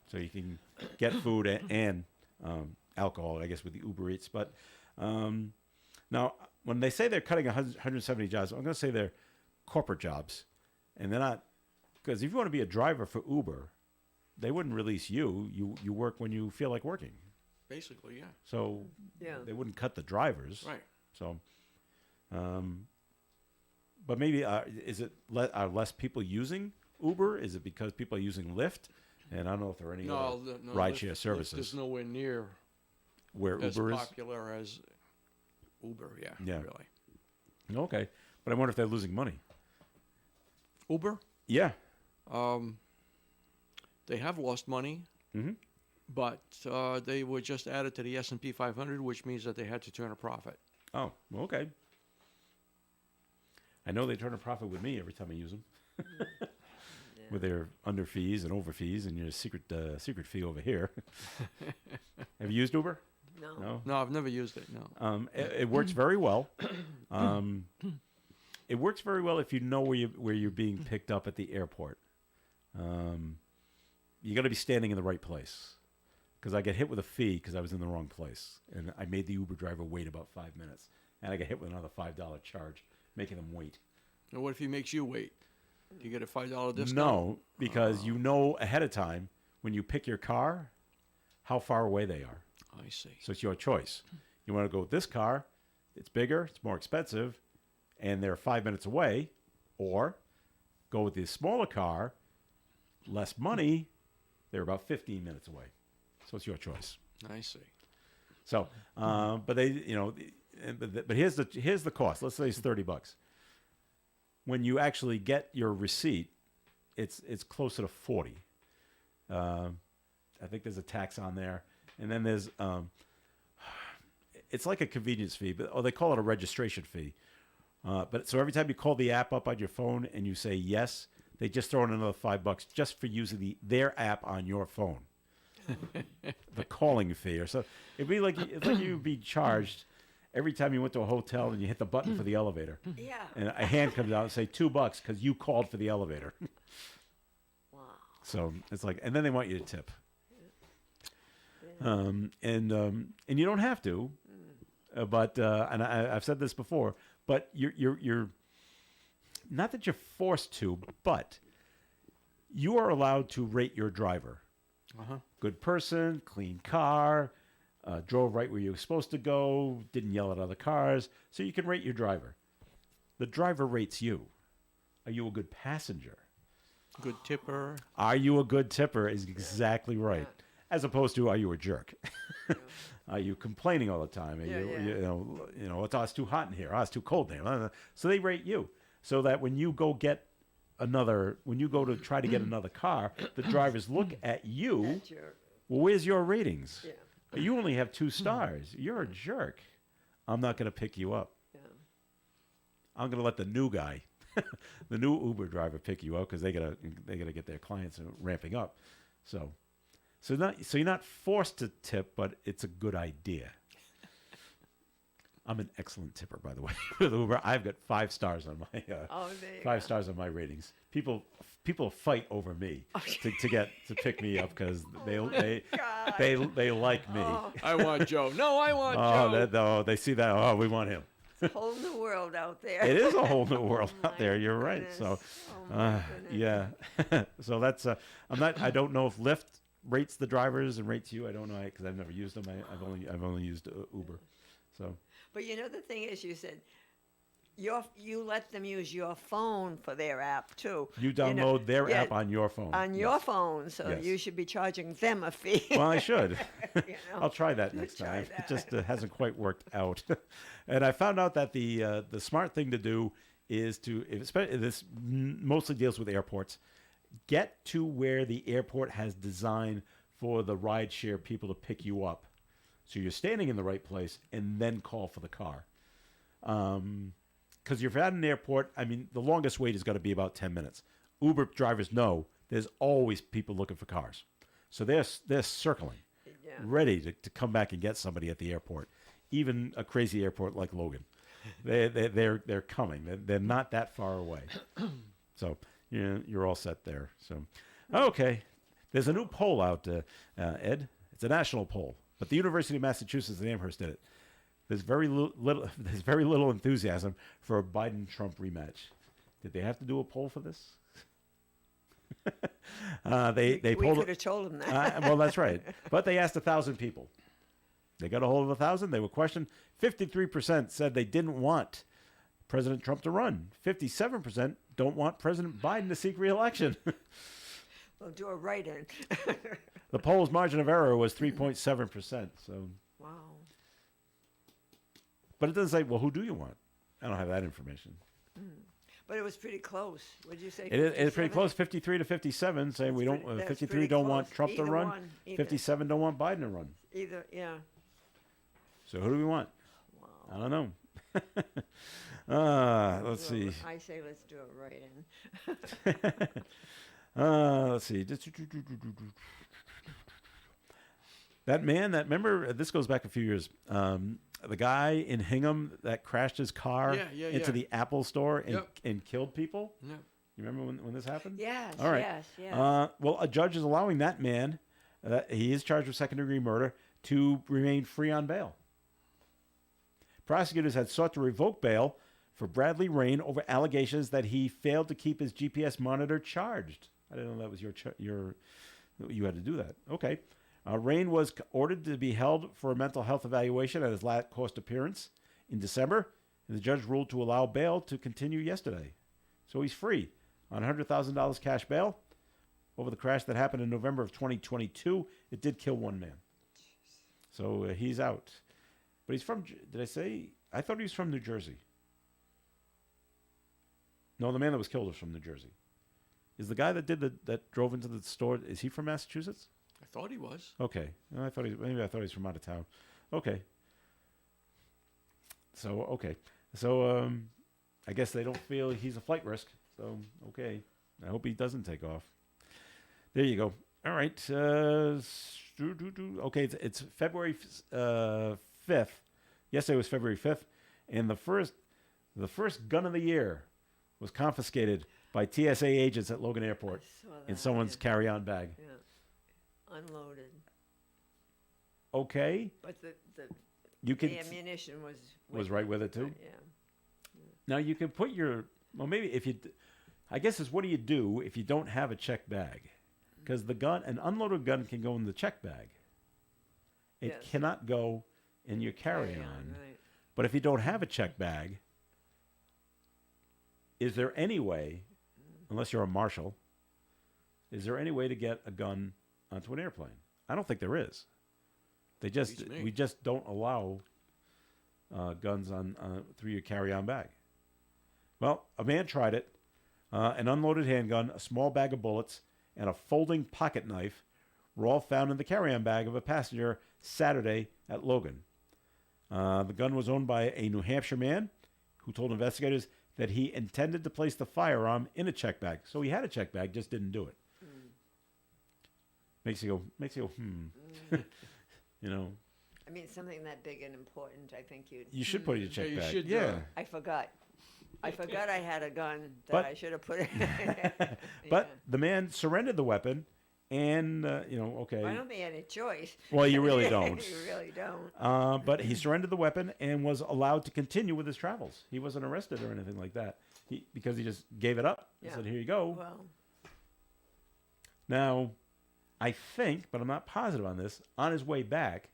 so you can get food and alcohol, I guess, with the Uber Eats. But now, when they say they're cutting 170 jobs, I'm going to say they're corporate jobs, and they're not, because if you want to be a driver for Uber, they wouldn't release you. You work when you feel like working. Basically, yeah. So Yeah. they wouldn't cut the drivers. Right. So, but maybe is it are less people using Uber? Is it because people are using Lyft? And I don't know if there are any other No. rideshare Lyft services is nowhere near where as Uber is. popular as Uber. Yeah. Yeah. Really. Okay, but I wonder if they're losing money. Uber. Yeah. They have lost money, Mm-hmm. but they were just added to the S&P 500, which means that they had to turn a profit. Oh, well, okay. I know they turn a profit with me every time I use them. With their under fees and over fees and your secret fee over here. Have you used Uber? No. No. No, I've never used it. No. It works very well. It works very well if you know where you're being picked up at the airport. You got to be standing in the right place. Because I get hit with a fee because I was in the wrong place, and I made the Uber driver wait about 5 minutes, and I got hit with another $5 charge, making them wait. And what if he makes you wait? Do you get a $5 discount? No, because you know ahead of time when you pick your car how far away they are. I see. So it's your choice. You want to go with this car, it's bigger, it's more expensive, and they're 5 minutes away, or go with the smaller car, less money, they're about 15 minutes away. So it's your choice. I see. So, but they, but here's the cost. Let's say it's $30. When you actually get your receipt, it's closer to 40. I think there's a tax on there, and then there's it's like a convenience fee, but they call it a registration fee. But so every time you call the app up on your phone and you say yes, they just throw in another $5 just for using their app on your phone. The calling fee, or so it'd be like you'd be charged every time you went to a hotel and you hit the button for the elevator, Yeah. and a hand comes out and say $2 because you called for the elevator. Wow. So it's like, and then they want you to tip. And you don't have to, but and I've said this before, but you're not that you're forced to, but you are allowed to rate your driver. Uh-huh. Good person, clean car, drove right where you were supposed to go, didn't yell at other cars, so you can rate your driver. The driver rates you. Are you a good passenger? Good tipper. Are you a good tipper is exactly right. As opposed to, are you a jerk? Are you complaining all the time? Are you know, it's too hot in here. Oh, it's too cold in here. So they rate you. So that when you go to try to get another car, the drivers look at you. That's your, Well, where's your ratings? yeah. You only have 2 stars. You're a jerk. I'm not going to pick you up. Yeah. I'm going to let the new guy, the new Uber driver, pick you up because they gotta get their clients ramping up. So you're not forced to tip, but it's a good idea. I'm an excellent tipper, by the way, with Uber. I've got 5 stars on my Oh, there you 5 go. stars on my ratings. People fight over me to pick me up because they like me. Oh, I want Joe. No, I want Joe. They see that. Oh, we want him. whole new world out there. It is a whole new world Oh, out there. my You're right. So, goodness. Oh, my goodness. yeah. So that's. I don't know if Lyft rates the drivers and rates you. I don't know because I've never used them. I've only used Uber. So. But you know the thing is, you said you let them use your phone for their app too. You know, download their yeah, app on your phone. on your phone, so Yes. you should be charging them a fee. Well, I should. You know? I'll try that next Try time. that. It just hasn't quite worked out. And I found out that the smart thing to do is this mostly deals with airports. Get to where the airport has designed for the rideshare people to pick you up. So you're standing in the right place and then call for the car. Because you're at an airport, I mean, the longest wait is going to be about 10 minutes. Uber drivers know there's always people looking for cars. So they're circling, Yeah. ready to come back and get somebody at the airport, even a crazy airport like Logan. They're coming. They're not that far away. So you're all set there. So, okay. There's a new poll out, Ed. It's a national poll, but the University of Massachusetts at Amherst did it. There's very little enthusiasm for a Biden-Trump rematch. Did they have to do a poll for this? They We polled. could have told them that. Well, that's right. But they asked 1,000 people. They got a hold of 1,000. They were questioned. 53% said they didn't want President Trump to run. 57% don't want President Biden to seek re-election. We'll do a write-in. The poll's margin of error was 3.7%. So, Wow. but it doesn't say, well, who do you want? I don't have that information. But it was pretty close. Would you say? It's pretty 57? close, 53 to 57, saying we don't. That's 53 pretty don't want close. Trump to Either run. one, either. 57 don't want Biden to run. Either, yeah. So who do we want? Wow. I don't know. Let's Well, see. I say let's do a write-in. Let's see. That man, remember, this goes back a few years. The guy in Hingham that crashed his car Yeah, into yeah. the Apple store Yep. and killed people. Yeah. You remember when this happened? Yes, All right. yes, yes. Well, a judge is allowing that man, he is charged with second-degree murder, to remain free on bail. Prosecutors had sought to revoke bail for Bradley Rain over allegations that he failed to keep his GPS monitor charged. I didn't know that was you had to do that. Okay. Rain was ordered to be held for a mental health evaluation at his last court appearance in December, and the judge ruled to allow bail to continue yesterday. So he's free on $100,000 cash bail over the crash that happened in November of 2022. It did kill one man. So he's out. But he's from, did I say? I thought he was from New Jersey. No, the man that was killed was from New Jersey. Is the guy that drove into the store, is he from Massachusetts? I thought he was. Okay. Well, I thought he was from out of town. Okay. So I guess they don't feel he's a flight risk. So okay. I hope he doesn't take off. There you go. All right. Okay, it's February 5th. Yesterday was February 5th, and the first gun of the year was confiscated by TSA agents at Logan Airport Saw in that, someone's yeah. carry-on bag. Yeah. Unloaded. Okay, But you can the ammunition was right with it too. Yeah. Now you can put maybe if you, I guess is what do you do if you don't have a checked bag? Because an unloaded gun can go in the checked bag. It Yes. cannot go in your carry-on. Right. But if you don't have a checked bag, is there any way, unless you're a marshal, is there any way to get a gun onto an airplane? I don't think there is. Beats me. We just don't allow guns on through your carry-on bag. Well, a man tried it. An unloaded handgun, a small bag of bullets, and a folding pocket knife were all found in the carry-on bag of a passenger Saturday at Logan. The gun was owned by a New Hampshire man who told investigators that he intended to place the firearm in a check bag. So he had a check bag, just didn't do it. Makes you go, you know, I mean, something that big and important, I think you should put it in your check you bag. should, Yeah. I forgot. I forgot I had a gun that But- I should have put it. But the man surrendered the weapon, and okay. I don't think any choice. Well, you really don't. You really don't. But he surrendered the weapon and was allowed to continue with his travels. He wasn't arrested or anything like that. Because he just gave it up. He Yeah. said, "Here you go." Well, Now, I think, but I'm not positive on this. On his way back,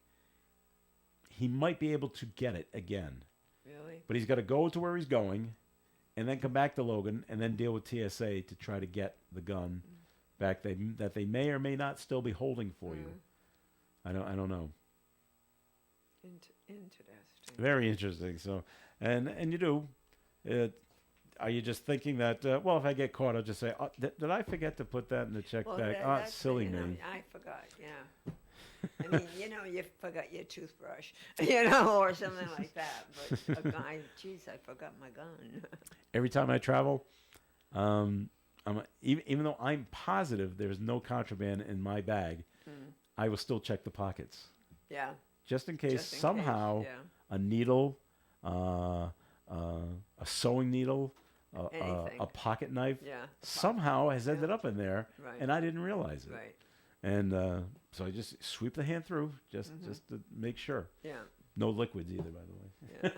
he might be able to get it again. really? But he's got to go to where he's going, and then come back to Logan, and then deal with TSA to try to get the gun back that they may or may not still be holding for you. I don't know. Interesting. Very interesting. So, and you do. Are you just thinking that? Well, if I get caught, I'll just say, oh, did I forget to put that in the check Well, bag? that's Silly me. I forgot. Yeah. I mean, you forgot your toothbrush, or something like that. But a guy, geez, I forgot my gun. Every time I travel, even though I'm positive there's no contraband in my bag, I will still check the pockets Yeah. just in case Just in somehow case, yeah. a needle, a sewing needle, Anything. a pocket knife Yeah. somehow has ended up in there, Right. and I didn't realize it. Right. And so I just sweep the hand through just to make sure. Yeah. No liquids either, by the way. Yeah.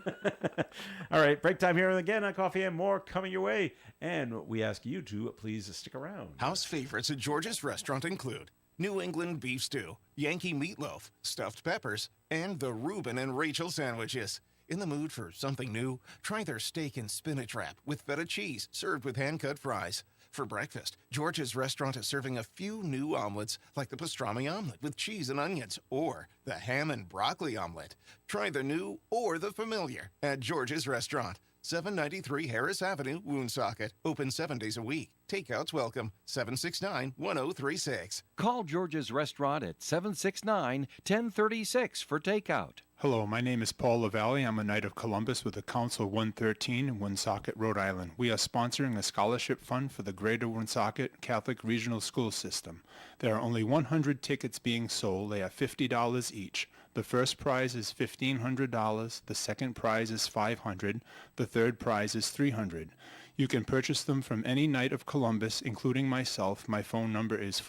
All right, break time here again on Coffee and More coming your way. And we ask you to please stick around. House favorites at George's Restaurant include New England beef stew, Yankee meatloaf, stuffed peppers, and the Reuben and Rachel sandwiches. In the mood for something new? Try their steak and spinach wrap with feta cheese served with hand-cut fries. For breakfast, George's Restaurant is serving a few new omelets like the pastrami omelet with cheese and onions or the ham and broccoli omelet. Try the new or the familiar at George's Restaurant, 793 Harris Avenue, Woonsocket. Open 7 days a week. Takeouts welcome, 769-1036. Call George's Restaurant at 769-1036 for takeout. Hello, my name is Paul LaValle. I'm a Knight of Columbus with the Council 113 in Woonsocket, Rhode Island. We are sponsoring a scholarship fund for the Greater Woonsocket Catholic Regional School System. There are only 100 tickets being sold. They are $50 each. The first prize is $1,500. The second prize is $500. The third prize is $300. You can purchase them from any Knight of Columbus, including myself. My phone number is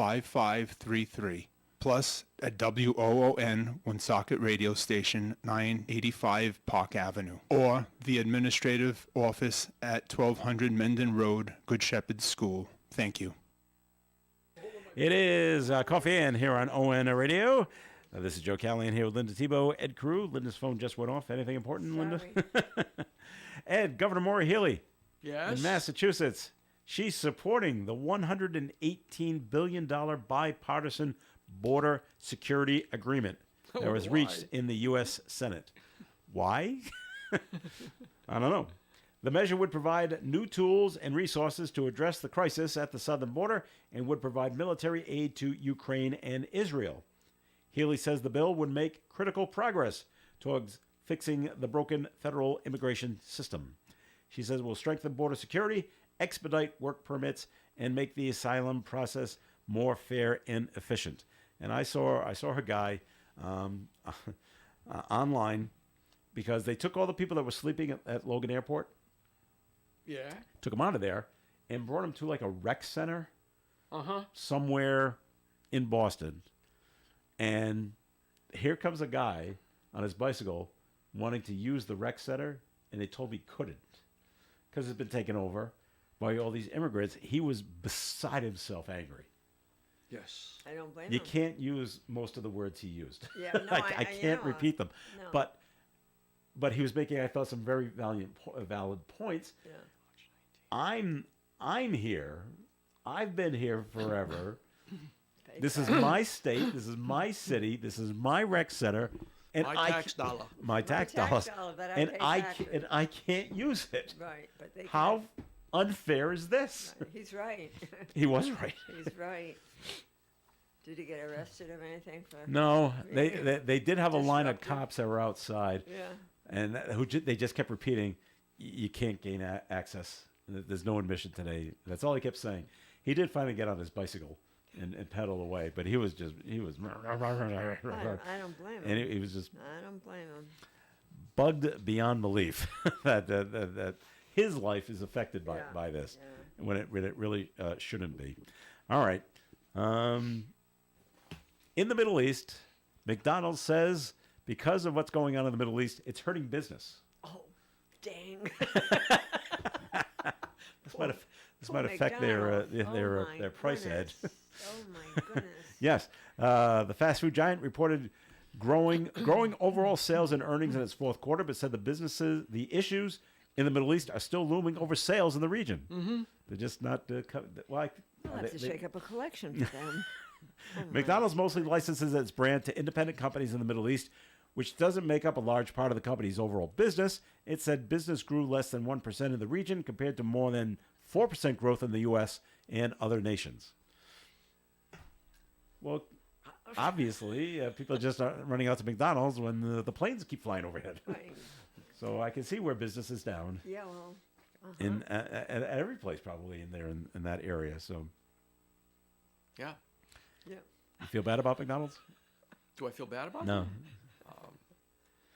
401-651-5533. Plus at WOON, Woonsocket Radio Station, 985 Park Avenue. Or the administrative office at 1200 Menden Road, Good Shepherd School. Thank you. It is Coffee and here on ON Radio. This is Joe Callahan here with Linda Tebow, Ed Crew. Linda's phone just went off. Anything important, Linda? Ed, Governor Maura Healey Yes. in Massachusetts. She's supporting the $118 billion bipartisan border security agreement that was reached in the U.S. Senate. Why? I don't know. The measure would provide new tools and resources to address the crisis at the southern border and would provide military aid to Ukraine and Israel. Healy says the bill would make critical progress towards fixing the broken federal immigration system. She says it will strengthen border security, expedite work permits, and make the asylum process more fair and efficient. And I saw her guy online because they took all the people that were sleeping at Logan Airport, Yeah. took them out of there, and brought them to like a rec center Uh-huh. somewhere in Boston. And here comes a guy on his bicycle wanting to use the rec center, and they told me he couldn't because it's been taken over by all these immigrants. He was beside himself angry. Yes. I don't blame You him. can't use most of the words he used. Yeah, no, I can't repeat them. no. But he was making, I thought, some very valid points. Yeah. I'm here. I've been here forever. This is my state. This is my city. This is my rec center, and My I tax dollar. my tax tax dollars, dollar that I and pay I taxes. and I can't use it. Right, but they How unfair is this? He's right. He was right. He's right. Did he get arrested or anything for? No, they did have a line of Disruptive. cops that were outside, Yeah. and they just kept repeating, "You can't gain access. There's no admission today." That's all he kept saying. He did finally get on his bicycle and pedal away, but he was. I don't blame him. And he was just I don't blame him. bugged beyond belief that his life is affected Yeah, by this yeah. when it really shouldn't be. All right. In the Middle East, McDonald's says because of what's going on in the Middle East, it's hurting business. Oh, dang. This might affect their price edge. Oh my goodness. Yes, the fast food giant reported growing overall sales and earnings in its fourth quarter, but said the issues in the Middle East are still looming over sales in the region. Mm-hmm. They're just not. I'll have to shake up a collection for them. Oh, McDonald's mostly licenses its brand to independent companies in the Middle East, which doesn't make up a large part of the company's overall business. It said business grew less than 1% in the region compared to more than 4% growth in the U.S. and other nations. Well, obviously, people just aren't running out to McDonald's when the planes keep flying overhead. Right. So I can see where business is down Yeah, well, in at every place probably in there in that area. So Yeah. yeah. you feel bad about McDonald's? Do I feel bad about No.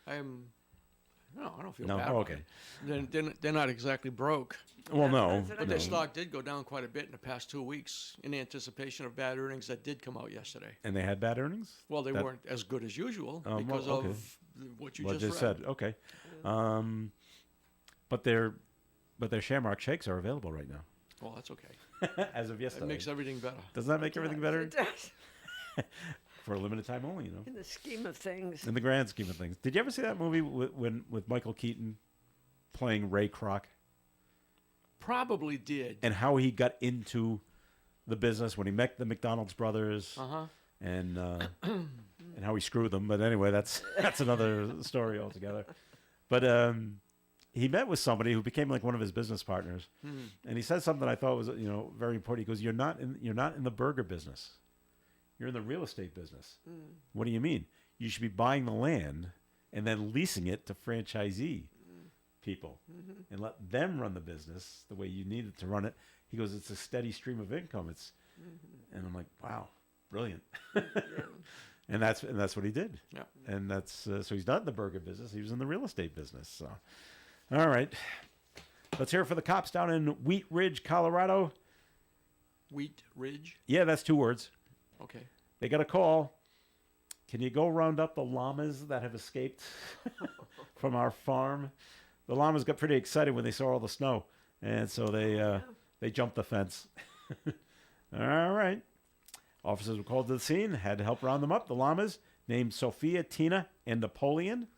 it? No, I don't feel No? bad Oh, about okay. it. They're not exactly broke. Well, no. That's what I But no. their mean. stock did go down quite a bit in the past 2 weeks in anticipation of bad earnings that did come out yesterday. And they had bad earnings? Well, they That- weren't as good as usual well, because okay. of what you What just I read. said. Okay. But their Shamrock shakes are available right now. Well, that's okay. As of It yesterday. makes everything better. Doesn't that make everything better? It does. For a limited time only, In the scheme of things. in the grand scheme of things. Did you ever see that movie with Michael Keaton playing Ray Kroc Probably did. and how he got into the business when he met the McDonald's brothers Uh-huh. and how he screwed them? But anyway, that's another story altogether. But he met with somebody who became like one of his business partners, and he said something I thought was very important. He goes, "You're not in the burger business. You're in the real estate business." What do you mean? You should be buying the land and then leasing it to franchisee people and let them run the business the way you need it to run it. He goes, "It's a steady stream of income." And I'm like, wow, brilliant. And that's what he did. Yeah. And that's so he's not in the burger business. He was in the real estate business. So, all right, let's hear it for the cops down in Wheat Ridge, Colorado. Wheat Ridge. Yeah, that's 2 words. Okay. They got a call. Can you go round up the llamas that have escaped from our farm? The llamas got pretty excited when they saw all the snow, and so they jumped the fence. All right. Officers were called to the scene, had to help round them up. The llamas, named Sophia, Tina, and Napoleon,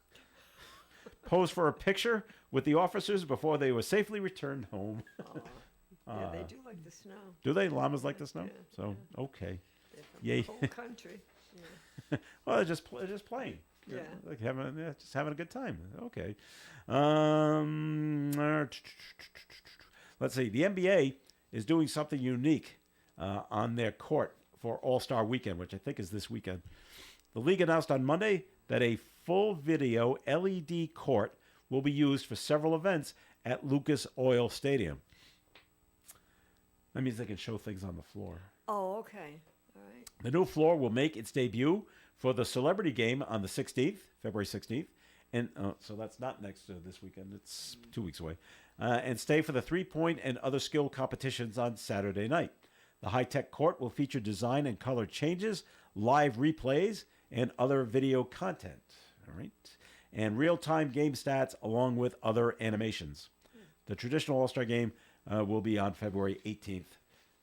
posed for a picture with the officers before they were safely returned home. Yeah, they do like the snow. Do they? Llamas like the snow? Yeah, So, okay. They're from Yay. the whole country. Yeah. Well, they're just playing. Yeah. Like just having a good time. Okay. Let's see. The NBA is doing something unique on their court for All-Star Weekend, which I think is this weekend. The league announced on Monday that a full video LED court will be used for several events at Lucas Oil Stadium. That means they can show things on the floor. Oh, okay. All right. The new floor will make its debut for the celebrity game on the 16th, February 16th. And so that's not next this weekend. It's 2 weeks away. And stay for the three-point and other skill competitions on Saturday night. The high-tech court will feature design and color changes, live replays, and other video content. All right. And real-time game stats along with other animations. The traditional All-Star game will be on February 18th.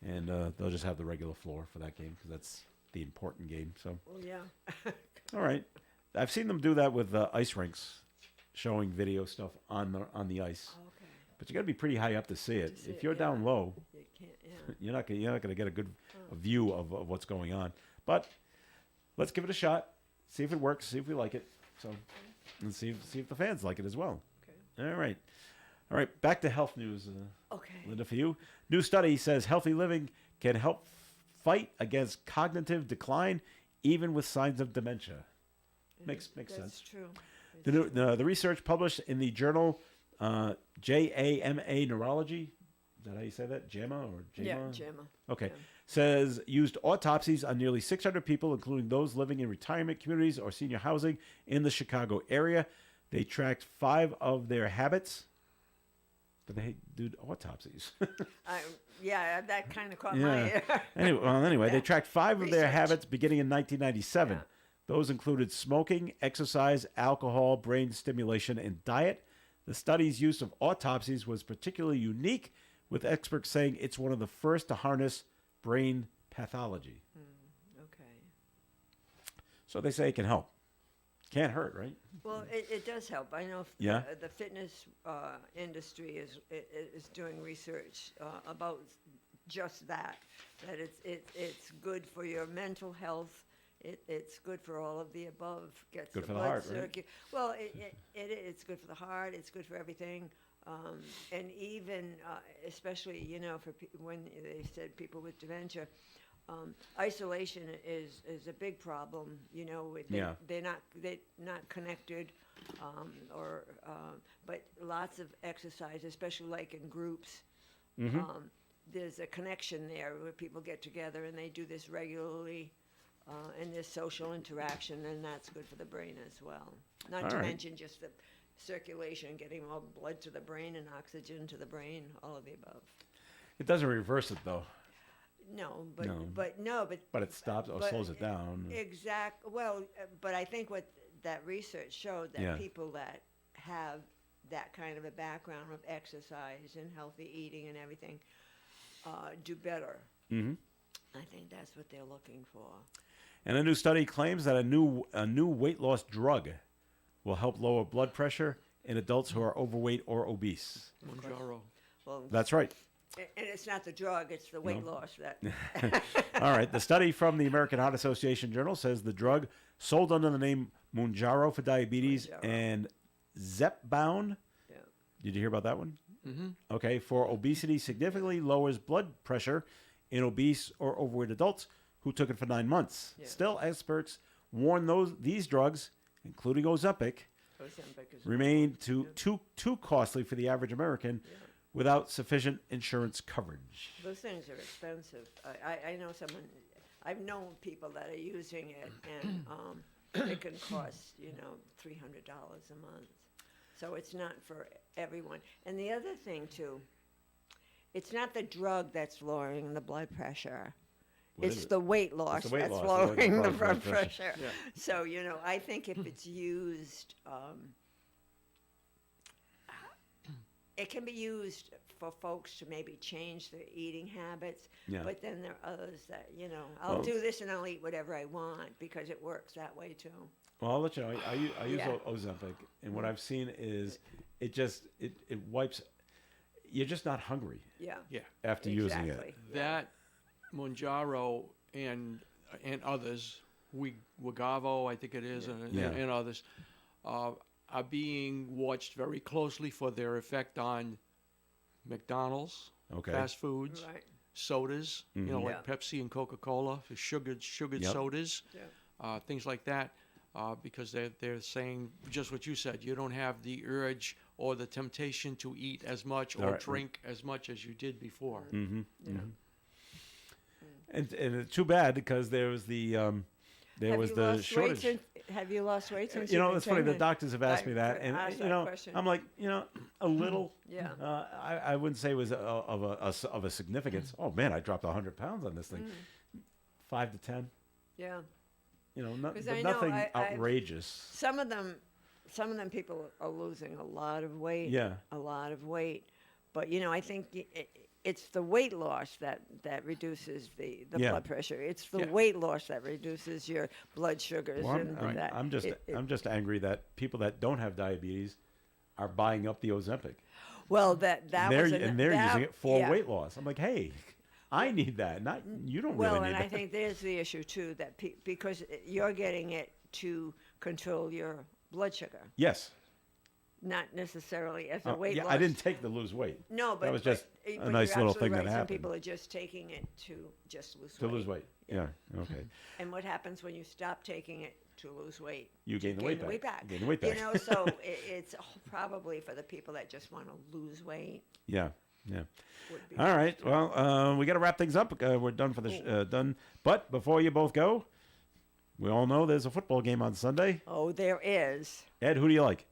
And they'll just have the regular floor for that game because that's the important game. So, Well, yeah. all right. I've seen them do that with ice rinks, showing video stuff on the ice. Okay. But you got to be pretty high up to see it. To see If it, you're down yeah. low, You can't, yeah. you're not going to get a good view of what's going on. But let's give it a shot. See if it works. See if we like it. So, and see if the fans like it as well. Okay. All right. Back to health news. Okay. Linda, for you. New study says healthy living can help fight against cognitive decline, even with signs of dementia. Makes That's sense. true. The research published in the journal JAMA Neurology, is that how you say that? JAMA or JAMA? Yeah, JAMA. Okay. Yeah. Says used autopsies on nearly 600 people, including those living in retirement communities or senior housing in the Chicago area. They tracked 5 of their habits, but they do autopsies. Yeah, that kind of caught my ear. Anyway, they tracked 5 of their Research. habits beginning in 1997. Yeah. Those included smoking, exercise, alcohol, brain stimulation, and diet. The study's use of autopsies was particularly unique, with experts saying it's one of the first to harness brain pathology. Okay. So they say it can help. Can't hurt, right? Well, it does help. I know Yeah. the fitness industry is doing research about just that. That it's good for your mental health. It's good for all of the above. Gets Good the for the blood heart, right? Well, it's good for the heart. It's good for everything. And even especially for when they said people with dementia. Isolation is a big problem. They're not connected, but lots of exercise, especially like in groups. There's a connection there where people get together and they do this regularly, and there's social interaction, and that's good for the brain as well. Not All to right. mention just the circulation, getting all blood to the brain and oxygen to the brain, all of the above. It doesn't reverse it, though. No, No. but But it stops or but slows it down. But I think what that research showed that Yeah. people that have that kind of a background of exercise and healthy eating and everything do better. Mhm. I think that's what they're looking for. And a new study claims that a new weight loss drug will help lower blood pressure in adults who are overweight or obese. Monjaro. Well, That's right. and it's not the drug; it's the weight loss that. All right. The study from the American Heart Association Journal says the drug sold under the name Mounjaro for diabetes Mounjaro. and Zepbound. Yeah. Did you hear about that one? Mm-hmm. Okay. For obesity, significantly lowers blood pressure in obese or overweight adults who took it for 9 months. Yeah. Still, experts warn these drugs, including Ozempic, Ozempic is remain too costly for the average American without sufficient insurance coverage. Those things are expensive. I know someone, I've known people that are using it, and it can cost, $300 a month. So it's not for everyone. And the other thing, too, it's not the drug that's lowering the blood pressure. What is It's it? the weight loss the weight that's loss, lowering the blood blood pressure. pressure. So, I think if it's used, it can be used for folks to maybe change their eating habits. Yeah. But then there are others that, I'll do this and I'll eat whatever I want because it works that way too. Well, I'll let you know. I use Yeah. Ozempic, and what I've seen is it wipes. You're just not hungry Yeah. Yeah. after using Exactly. it. Yeah. That Monjaro and others, Wigavo, I think it is, Yeah. and others, are being watched very closely for their effect on McDonald's, Okay. fast foods, Right. sodas, like Yeah. Pepsi and Coca-Cola, for sugared Yep. sodas, Yeah. things like that, because they're saying just what you said. You don't have the urge or the temptation to eat as much or All right. drink as much as you did before. Yeah. And too bad because there was the Have you the lost shortage. weight have you lost weight since You know, you've been it's funny. The pregnant? doctors have asked I me that, and asked that question. I'm like, a little. Yeah. I wouldn't say it was of a significance. Oh man, I dropped 100 pounds on this thing. 5 to 10. Yeah. But 'Cause I know nothing I've- outrageous. Some of them people are losing a lot of weight. Yeah. A lot of weight. But I think it's the weight loss that reduces the Yeah. blood pressure. It's the Yeah. weight loss that reduces your blood sugars Well, and that. I'm just angry that people that don't have diabetes are buying up the Ozempic. Well, that they're was and they're using it for weight loss. I'm like, hey, I need that. Not you don't Well, really and need I that. think there's the issue too that because you're getting it to control your blood sugar. Yes. not necessarily as a weight yeah, loss. I didn't take the lose weight. No, but that was but- just a but nice you're little absolutely thing that right. Some happened. people are just taking it to just lose To weight. lose weight. Yeah. Okay. And what happens when you stop taking it to lose weight? You gain the weight back. You gain the weight You back. know, so it's probably for the people that just want to lose weight. Yeah. Yeah. Would be All right. Well, we got to wrap things up. We're done for the done. But before you both go, we all know there's a football game on Sunday. Oh, there is. Ed, who do you like?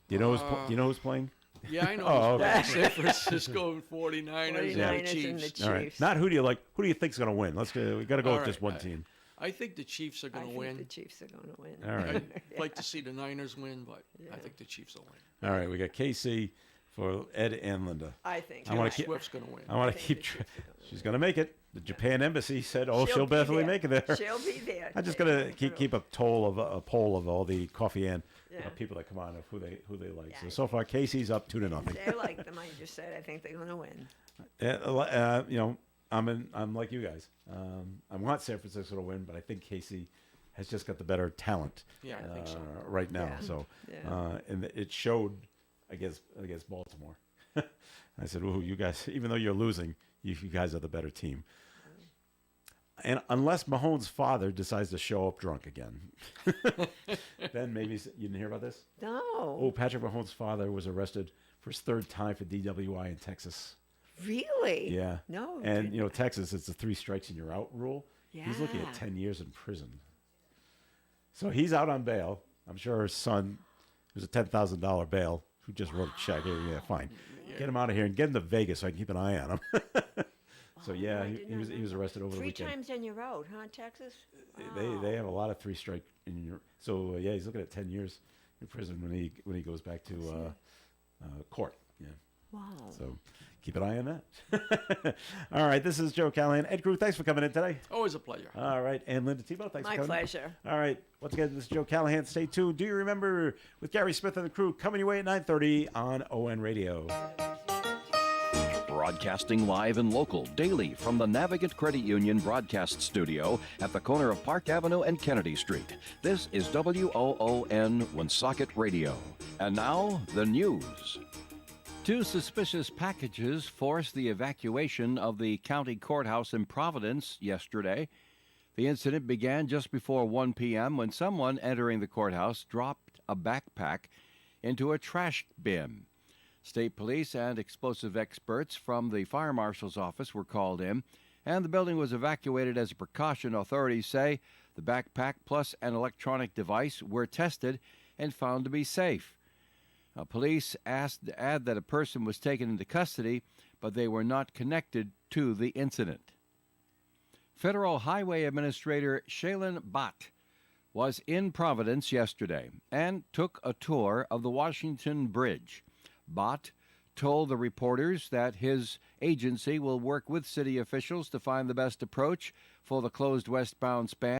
Do you know do you know who's playing? Yeah, I know. Oh, San Francisco 49ers, 49ers and the and the Chiefs. All right. Chiefs. Not who do you like? Who do you think's going to win? Let's go. We got to go All with just right, one team. I think the Chiefs are I going to think win. the Chiefs are going to win. All right. I'd like to see the Niners win, but I think the Chiefs will win. All right. We got Casey for Ed and Linda. I think. I wanna you're keep- right. Swift's going to win. I want to think keep. the Chiefs are gonna She's going to make it. The Japan embassy said, "Oh, she'll be definitely there. make it there." She'll be there. I'm just gonna keep a poll of all the coffee and Yeah. people that come on of who they like. Yeah. So far, Casey's up 2-0. They like them. I just said I think they're going to win. You know, I'm like you guys. I want San Francisco to win, but I think Casey has just got the better talent. Yeah, I think so. Right now. Yeah. So, Yeah. and it showed against Baltimore. I said, "Ooh, you guys! Even though you're losing, you guys are the better team." And unless Mahomes' father decides to show up drunk again, then maybe you didn't hear about this. No. Oh, Patrick Mahomes' father was arrested for his third time for DWI in Texas. Really? Yeah. No. And didn't- you know, Texas, it's a 3 strikes and you're out rule. He's looking Yeah. at 10 years in prison. So he's out on bail. I'm sure his son, who's a $10,000 bail, who just wrote a check. Yeah, fine. Get him out of here and get him to Vegas so I can keep an eye on him. So yeah, I he did not was know he was that. arrested over the 3 weekend. times in your road, huh, Texas? They have a lot of 3 strike in your. So yeah, he's looking at 10 years in prison when he goes back to court. Yeah. Wow. So keep an eye on that. All right, this is Joe Callahan. Ed Crew, thanks for coming in today. Always a pleasure. All right, and Linda Tebow, thanks My for coming. pleasure. All right, once again, this is Joe Callahan. Stay tuned. Do you remember with Gary Smith and the crew coming your way at 9:30 on ON Radio? Broadcasting live and local daily from the Navigant Credit Union broadcast studio at the corner of Park Avenue and Kennedy Street. This is WOON Woonsocket Radio. And now, the news. 2 suspicious packages forced the evacuation of the county courthouse in Providence yesterday. The incident began just before 1 p.m. when someone entering the courthouse dropped a backpack into a trash bin. State police and explosive experts from the fire marshal's office were called in, and the building was evacuated as a precaution. Authorities say the backpack plus an electronic device were tested and found to be safe. Police add that a person was taken into custody, but they were not connected to the incident. Federal Highway Administrator Shailen Bhatt was in Providence yesterday and took a tour of the Washington Bridge. Bhatt told the reporters that his agency will work with city officials to find the best approach for the closed westbound span.